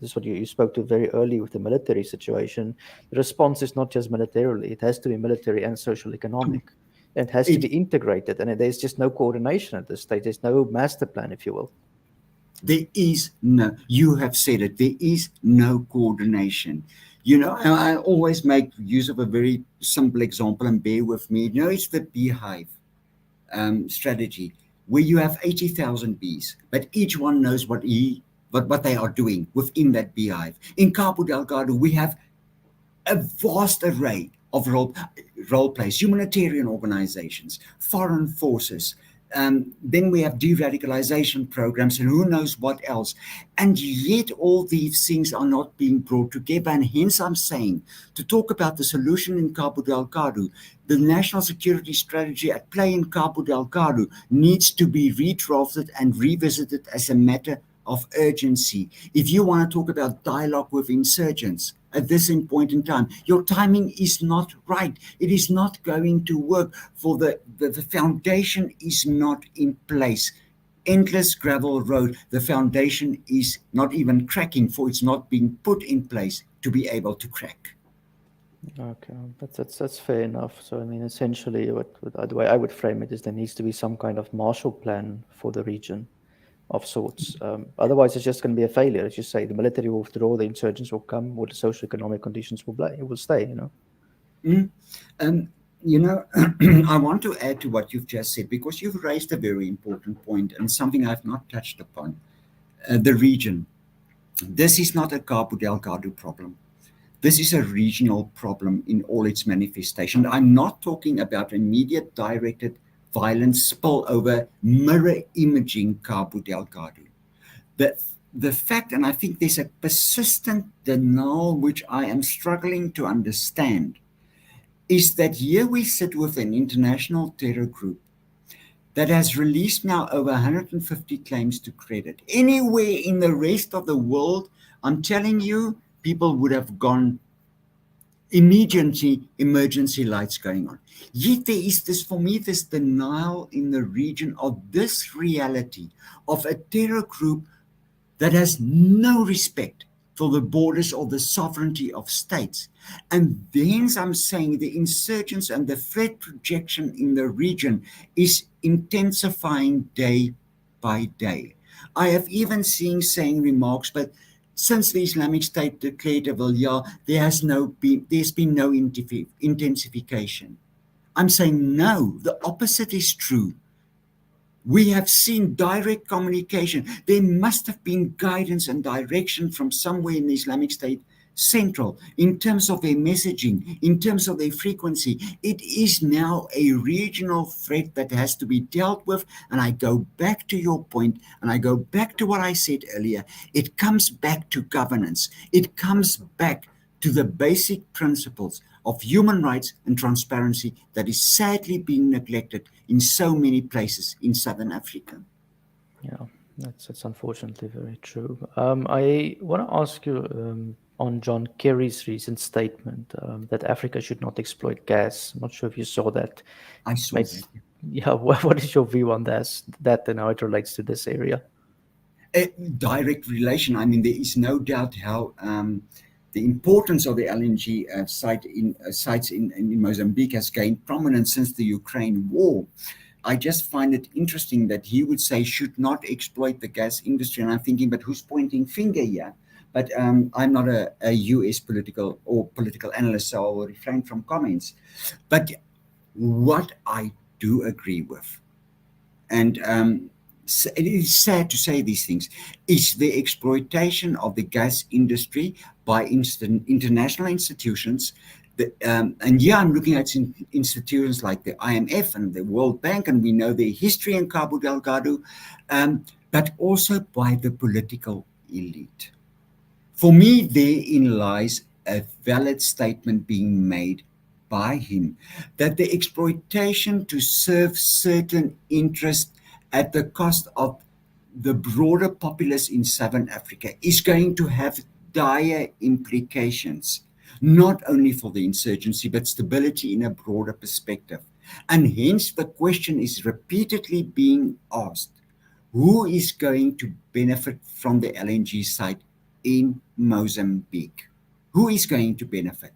this is what you spoke to very early with the military situation. The response is not just militarily, it has to be military and social economic. It has to be It, integrated, and there's just no coordination at this stage. There's no master plan, if you will. there is no, you have said it, there is no coordination. I always make use of a very simple example, and bear with me. It's the beehive strategy, where you have 80,000 bees, but each one knows what they are doing within that beehive. In Cabo Delgado, we have a vast array of role plays, humanitarian organizations, foreign forces. Then we have de-radicalization programs and who knows what else. And yet all these things are not being brought together. And hence I'm saying, to talk about the solution in Cabo Delgado, the national security strategy at play in Cabo Delgado needs to be redrafted and revisited as a matter of urgency. If you want to talk about dialogue with insurgents at this point in time, your timing is not right. It is not going to work, for the foundation is not in place. Endless gravel road, the foundation is not even cracking, for it's not being put in place to be able to crack. Okay, that's fair enough. So I mean, essentially, the way I would frame it is there needs to be some kind of Marshall Plan for the region of sorts. Otherwise, it's just going to be a failure. As you say, the military will withdraw, the insurgents will come, or the social-economic conditions will stay. Mm. Um, I want to add to what you've just said, because you've raised a very important point and something I've not touched upon. The region. This is not a Cabo Delgado problem. This is a regional problem in all its manifestation. I'm not talking about immediate directed violence spillover mirror imaging Cabo Delgado. The, the fact, and I think there's a persistent denial which I am struggling to understand, is that here we sit with an international terror group that has released now over 150 claims to credit. Anywhere in the rest of the world, I'm telling you, people would have gone immediately, emergency lights going on. Yet there is this, for me, this denial in the region of this reality of a terror group that has no respect for the borders or the sovereignty of states. And then I'm saying the insurgents and the threat projection in the region is intensifying day by day. I have even seen saying remarks, but since the Islamic State declared a Valya, there's been no intensification. I'm saying no, the opposite is true. We have seen direct communication. There must have been guidance and direction from somewhere in the Islamic State central in terms of their messaging, in terms of their frequency. It is now a regional threat that has to be dealt with. And I go back to your point, and I go back to what I said earlier. It comes back to governance. It comes back to the basic principles of human rights and transparency that is sadly being neglected in so many places in Southern Africa. Yeah, that's unfortunately very true. I want to ask you on John Kerry's recent statement that Africa should not exploit gas. I'm not sure if you saw that. I He's saw made that. Yeah, what is your view on that and how it relates to this area? A direct relation. I mean, there is no doubt how the importance of the LNG sites in Mozambique has gained prominence since the Ukraine war. I just find it interesting that he would say should not exploit the gas industry, and I'm thinking, but who's pointing finger here? But I'm not a U.S. political analyst, so I will refrain from comments. But what I do agree with, and it is sad to say these things, is the exploitation of the gas industry by international institutions. And yeah, I'm looking at institutions like the IMF and the World Bank, and we know their history in Cabo Delgado, but also by the political elite. For me, therein lies a valid statement being made by him that the exploitation to serve certain interests at the cost of the broader populace in Southern Africa is going to have dire implications, not only for the insurgency, but stability in a broader perspective. And hence, the question is repeatedly being asked, who is going to benefit from the LNG site in Mozambique? Who is going to benefit?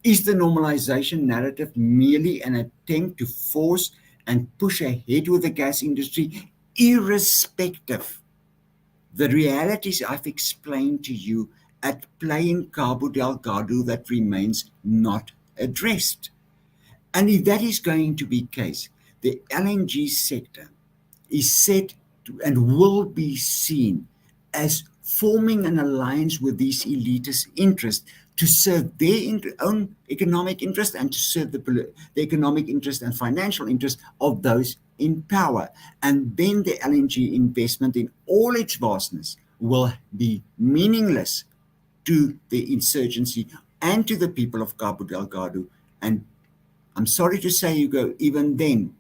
Is the normalization narrative merely an attempt to force and push ahead with the gas industry, irrespective? The realities I've explained to you at play in Cabo Delgado that remains not addressed. And if that is going to be the case, the LNG sector is set to and will be seen as forming an alliance with these elitist interests to serve their own economic interest and to serve the economic interest and financial interest of those in power. And then the LNG investment in all its vastness will be meaningless to the insurgency and to the people of Cabo Delgado. And I'm sorry to say, Hugo, even then,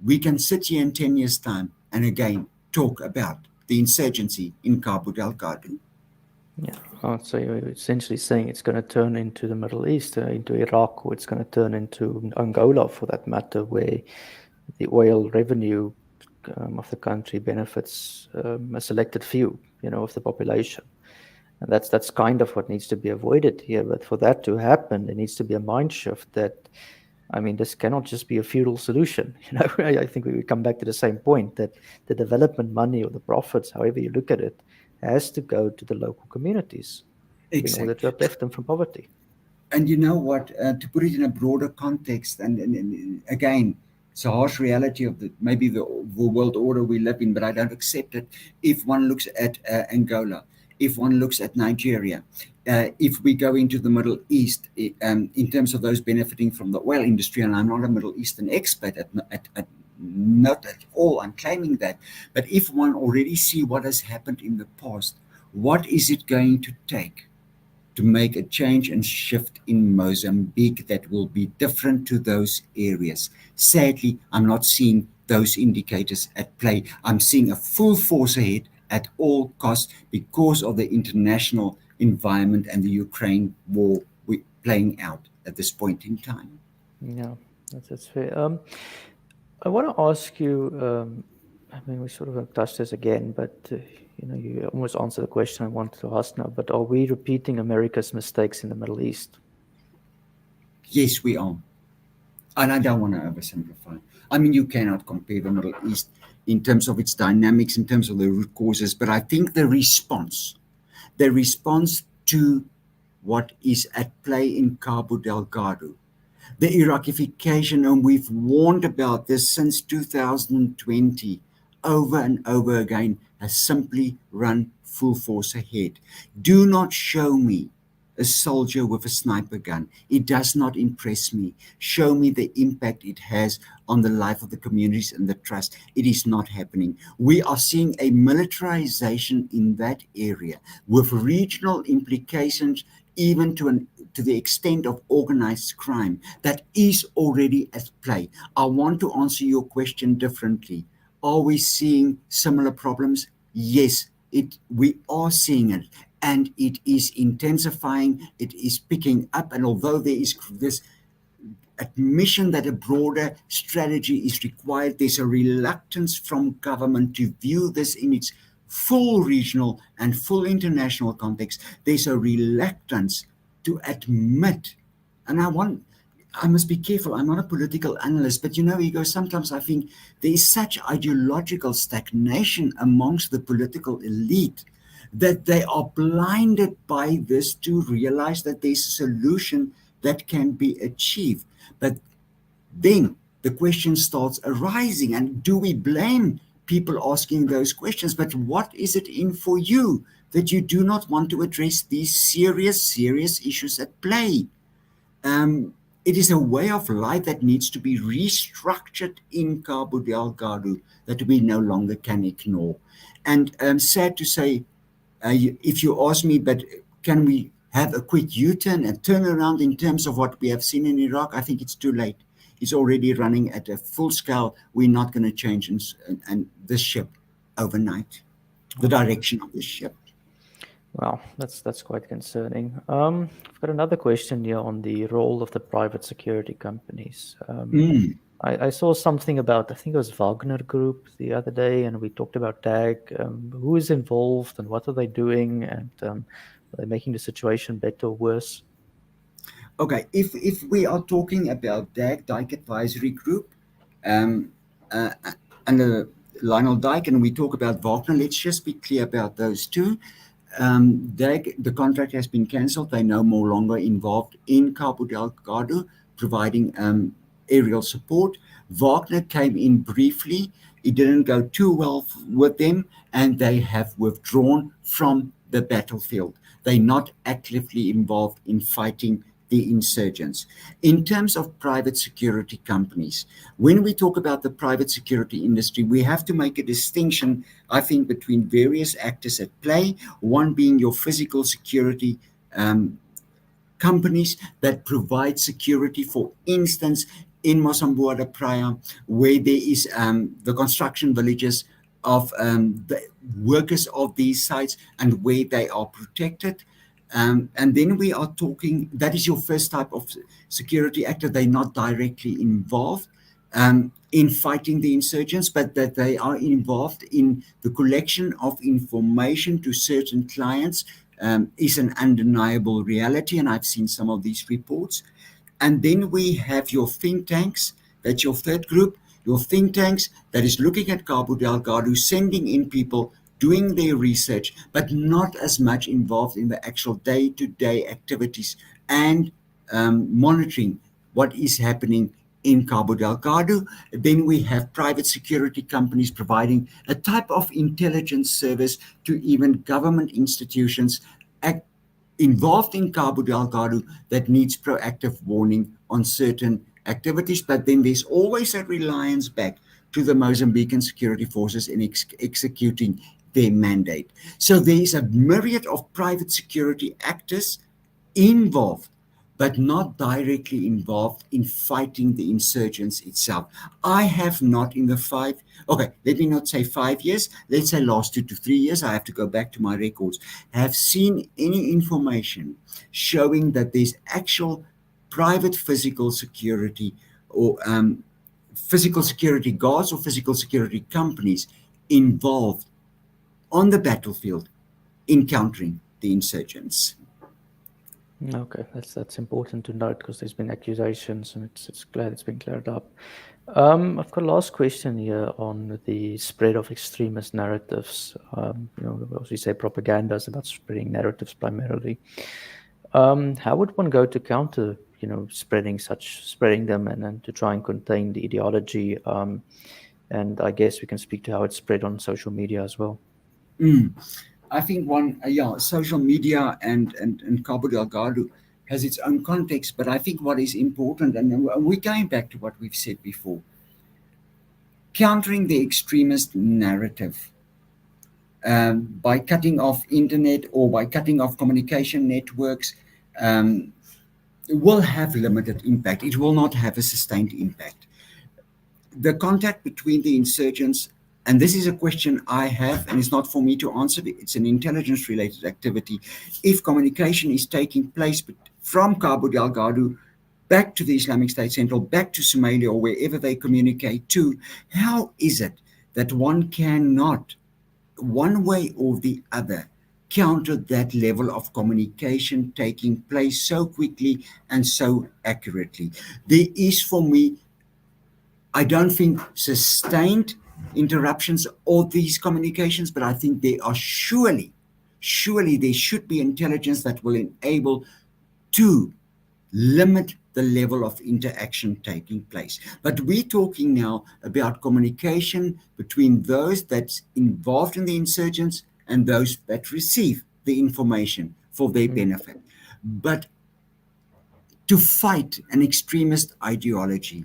we can sit here in 10 years' time and again talk about the insurgency in Cabo Delgado. Yeah, so you're essentially saying it's going to turn into the Middle East, into Iraq, or it's going to turn into Angola, for that matter, where the oil revenue of the country benefits a selected few, of the population. And that's kind of what needs to be avoided here. But for that to happen, there needs to be a mind shift that, I mean, this cannot just be a feudal solution. I think we come back to the same point that the development money or the profits, however you look at it, has to go to the local communities in order to Exactly. uplift them from poverty. And you know what? To put it in a broader context, and again, it's a harsh reality of maybe the world order we live in, but I don't accept it. If one looks at Angola, if one looks at Nigeria, if we go into the Middle East, in terms of those benefiting from the oil industry, and I'm not a Middle Eastern expert not at all, I'm claiming that, but if one already see what has happened in the past, what is it going to take to make a change and shift in Mozambique that will be different to those areas? Sadly, I'm not seeing those indicators at play. I'm seeing a full force ahead at all costs because of the international environment and the Ukraine war playing out at this point in time. Yeah, that's fair. I want to ask you. I mean, we sort of touched this again, but you almost answered the question I wanted to ask now. But are we repeating America's mistakes in the Middle East? Yes, we are. And I don't want to oversimplify. I mean, you cannot compare the Middle East in terms of its dynamics, in terms of the root causes, but I think the response to what is at play in Cabo Delgado, the Iraqification, and we've warned about this since 2020, over and over again, has simply run full force ahead. Do not show me a soldier with a sniper gun. It does not impress me. Show me the impact it has on the life of the communities and the trust. It is not happening. We are seeing a militarization in that area with regional implications, even to the extent of organized crime that is already at play. I want to answer your question differently. Are we seeing similar problems? Yes, we are seeing it, and it is intensifying, it is picking up. And although there is this admission that a broader strategy is required. There's a reluctance from government to view this in its full regional and full international context. There's a reluctance to admit, and I must be careful. I'm not a political analyst, but Hugo, sometimes I think there is such ideological stagnation amongst the political elite that they are blinded by this to realize that there's a solution that can be achieved. But then the question starts arising, and do we blame people asking those questions? But what is it in for you that you do not want to address these serious issues at play? It is a way of life that needs to be restructured in Cabo Delgado that we no longer can ignore. And sad to say, if you ask me, but can we have a quick U-turn and turn around in terms of what we have seen in Iraq? I think it's too late. It's already running at a full scale. We're not going to change and this ship overnight, the direction of this ship. Well, that's quite concerning. I've got another question here on the role of the private security companies. I saw something about, I think it was Wagner Group the other day, and we talked about DAG. Who is involved and what are they doing, and are they making the situation better or worse? Okay, if we are talking about Dyke Advisory Group, under Lionel Dyke, and we talk about Wagner, let's just be clear about those two. The contract has been cancelled. They're no more longer involved in Cabo Delgado, providing aerial support. Wagner came in briefly. It didn't go too well with them, and they have withdrawn from the battlefield. They're not actively involved in fighting the insurgents. In terms of private security companies, when we talk about the private security industry, we have to make a distinction, I think, between various actors at play, one being your physical security companies that provide security, for instance, in Mozambique, Praia, where there is the construction villages of the workers of these sites and where they are protected. And then we are talking, that is your first type of security actor. They're not directly involved in fighting the insurgents, but that they are involved in the collection of information to certain clients is an undeniable reality. And I've seen some of these reports. And then we have your think tanks, that's your third group, your think tanks that is looking at Cabo Delgado, sending in people, doing their research, but not as much involved in the actual day-to-day activities and monitoring what is happening in Cabo Delgado. Then we have private security companies providing a type of intelligence service to even government institutions involved in Cabo Delgado that needs proactive warning on certain activities. But then there's always a reliance back to the Mozambican security forces in executing their mandate. So there is a myriad of private security actors involved, but not directly involved in fighting the insurgents itself. I have not in the let me not say 5 years, let's say last 2 to 3 years, I have to go back to my records, have seen any information showing that there's actual private physical security or physical security guards or physical security companies involved on the battlefield encountering the insurgents. Okay, that's important to note because there's been accusations, and it's glad it's been cleared up. I've got a last question here on the spread of extremist narratives. As we say, propaganda is about spreading narratives primarily. How would one go to counter, spreading them and to try and contain the ideology? And I guess we can speak to how it's spread on social media as well. I think social media and Cabo Delgado has its own context, but I think what is important, and we're going back to what we've said before, countering the extremist narrative by cutting off internet or by cutting off communication networks will have limited impact. It will not have a sustained impact. The contact between the insurgents, and this is a question I have, and it's not for me to answer, it's an intelligence-related activity. If communication is taking place from Cabo Delgado back to the Islamic State Central, back to Somalia or wherever they communicate to, how is it that one cannot, one way or the other, counter that level of communication taking place so quickly and so accurately? There is, for me, I don't think sustained interruptions of these communications, but I think there are surely there should be intelligence that will enable to limit the level of interaction taking place. But we're talking now about communication between those that's involved in the insurgents and those that receive the information for their benefit. But to fight an extremist ideology,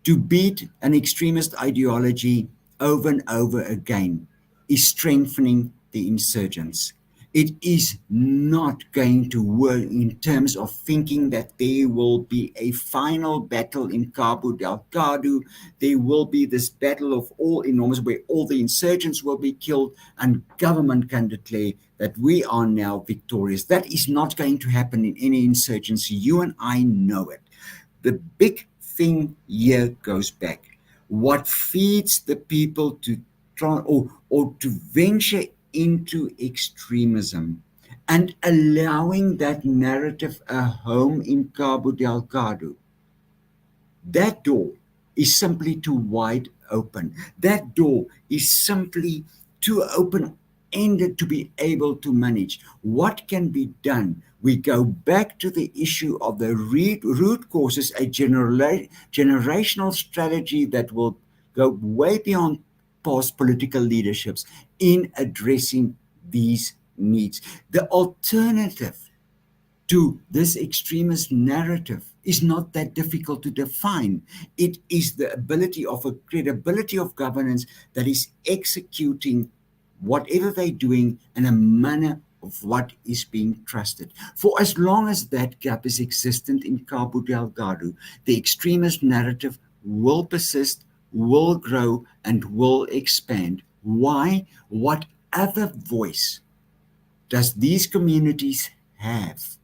to beat an extremist ideology over and over again is strengthening the insurgents. It is not going to work in terms of thinking that there will be a final battle in Cabo Delgado. There will be this battle of all enormous where all the insurgents will be killed and government can declare that we are now victorious. That is not going to happen in any insurgency. You and I know it. The big thing here goes back. What feeds the people to try or to venture into extremism and allowing that narrative a home in Cabo Delgado, that door is simply too wide open. That door is simply too open ended to be able to manage. What can be done? We go back to the issue of the root causes, a generational strategy that will go way beyond past political leaderships in addressing these needs. The alternative to this extremist narrative is not that difficult to define. It is the ability of a credibility of governance that is executing whatever they're doing in a manner of what is being trusted. For as long as that gap is existent in Cabo Delgado, the extremist narrative will persist, will grow, and will expand. Why? What other voice does these communities have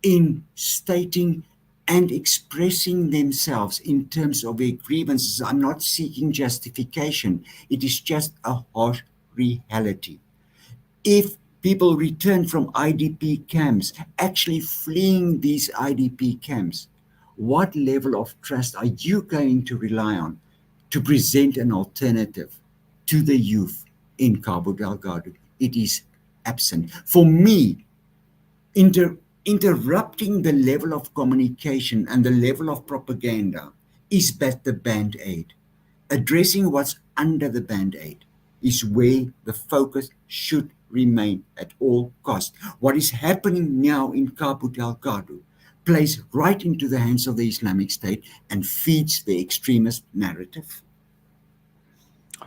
in stating and expressing themselves in terms of their grievances? I'm not seeking justification. It is just a harsh reality. If people return from IDP camps, actually fleeing these IDP camps, what level of trust are you going to rely on to present an alternative to the youth in Cabo Delgado? It is absent. For me, interrupting the level of communication and the level of propaganda is but the band-aid. Addressing what's under the band-aid is where the focus should remain at all costs. What is happening now in Cabo Delgado plays right into the hands of the Islamic State and feeds the extremist narrative.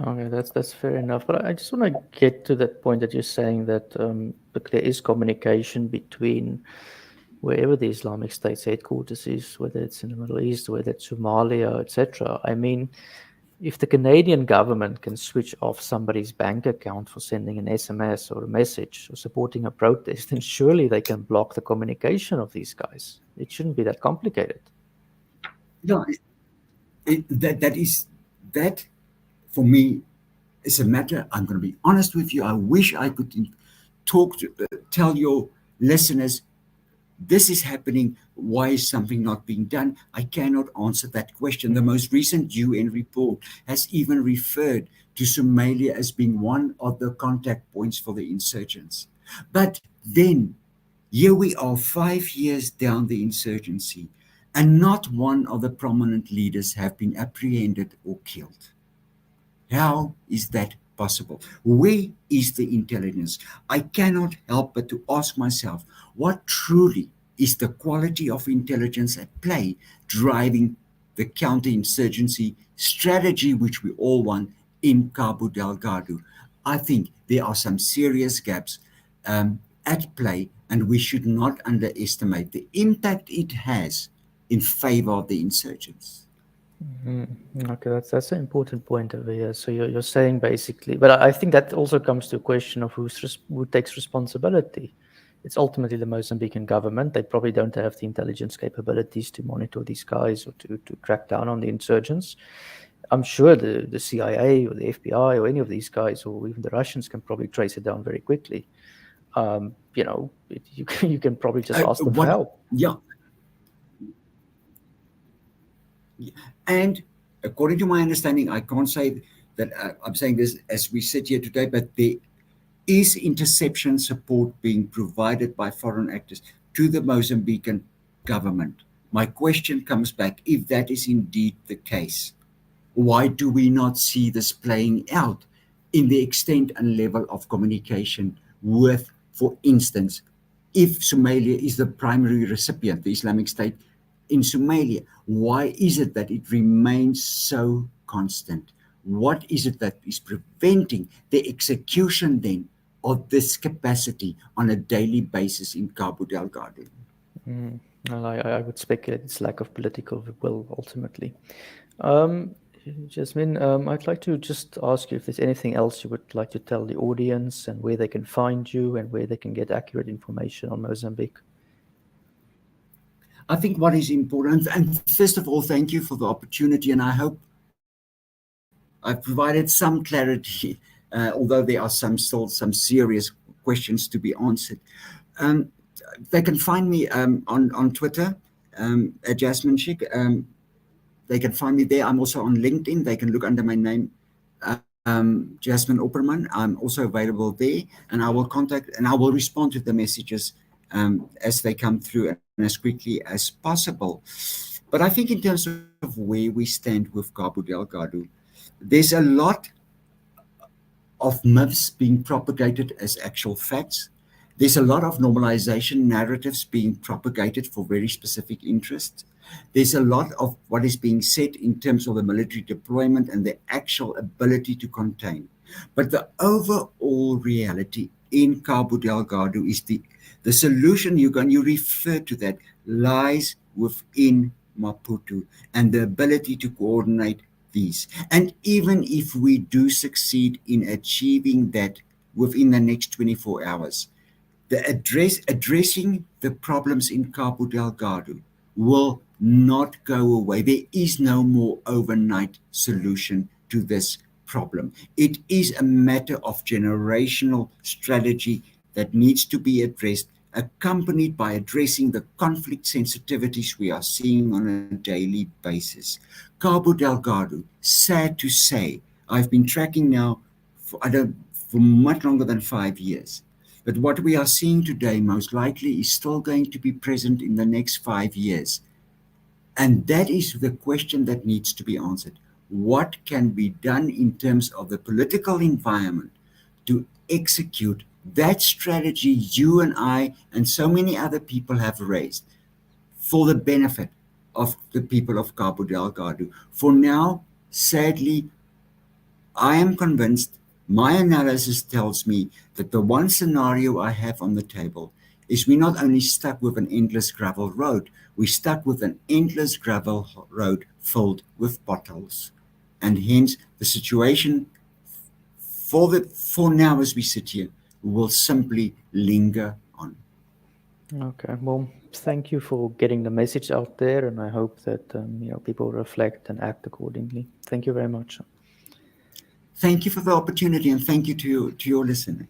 Okay, that's fair enough. But I just want to get to that point that you're saying that look, there is communication between wherever the Islamic State's headquarters is, whether it's in the Middle East, whether it's Somalia, etc. I mean, if the Canadian government can switch off somebody's bank account for sending an SMS or a message or supporting a protest, then surely they can block the communication of these guys. It shouldn't be that complicated. No, that for me is a matter. I'm going to be honest with you. I wish I could tell your listeners this is happening. Why is something not being done? I cannot answer that question. The most recent UN report has even referred to Somalia as being one of the contact points for the insurgents. But then, here we are 5 years down the insurgency, and not one of the prominent leaders have been apprehended or killed. How is that possible? Where is the intelligence? I cannot help but to ask myself, what truly is the quality of intelligence at play driving the counterinsurgency strategy which we all want in Cabo Delgado? I think there are some serious gaps at play, and we should not underestimate the impact it has in favor of the insurgents. Okay, that's an important point over here. So you're saying basically, but I think that also comes to a question of who takes responsibility. it's ultimately the Mozambican government. They probably don't have the intelligence capabilities to monitor these guys or to crack down on the insurgents. I'm sure the CIA or the FBI or any of these guys or even the Russians can probably trace it down very quickly. You can probably just ask them for What? help. Yeah, and according to my understanding, I can't say that I'm saying this as we sit here today, but there is interception support being provided by foreign actors to the Mozambican government. My question comes back: if that is indeed the case, why do we not see this playing out in the extent and level of communication with, for instance, if Somalia is the primary recipient, the Islamic State in Somalia, why is it that it remains so constant? What is it that is preventing the execution then of this capacity on a daily basis in Cabo Delgado? Mm. Well, I would speculate it's lack of political will ultimately. Um, Jasmine, I'd like to just ask you if there's anything else you would like to tell the audience and where they can find you and where they can get accurate information on Mozambique. I think what is important, and first of all, thank you for the opportunity, and I hope I've provided some clarity, although there are still some serious questions to be answered. Um, they can find me on Twitter at Jasmine Chick. They can find me there. I'm also on LinkedIn. They can look under my name, Jasmine Opperman. I'm also available there, and I will contact and I will respond to the messages as they come through and as quickly as possible. But I think in terms of where we stand with Cabo Delgado, there's a lot of myths being propagated as actual facts. There's a lot of normalization narratives being propagated for very specific interests. There's a lot of what is being said in terms of the military deployment and the actual ability to contain. But the overall reality in Cabo Delgado is the solution you refer to that lies within Maputo and the ability to coordinate these. And even if we do succeed in achieving that within the next 24 hours, addressing the problems in Cabo Delgado will not go away. There is no more overnight solution to this problem. It is a matter of generational strategy that needs to be addressed, accompanied by addressing the conflict sensitivities we are seeing on a daily basis. Cabo Delgado, sad to say, I've been tracking now for much longer than 5 years. But what we are seeing today most likely is still going to be present in the next 5 years. And that is the question that needs to be answered. What can be done in terms of the political environment to execute that strategy you and I and so many other people have raised for the benefit of the people of Cabo Delgado? For now, sadly, I am convinced, my analysis tells me that the one scenario I have on the table is we're not only stuck with an endless gravel road, we're stuck with an endless gravel road filled with potholes. And hence, the situation for now as we sit here will simply linger on. Okay, well, thank you for getting the message out there, and I hope that people reflect and act accordingly. Thank you very much. Thank you for the opportunity and thank you to your listening.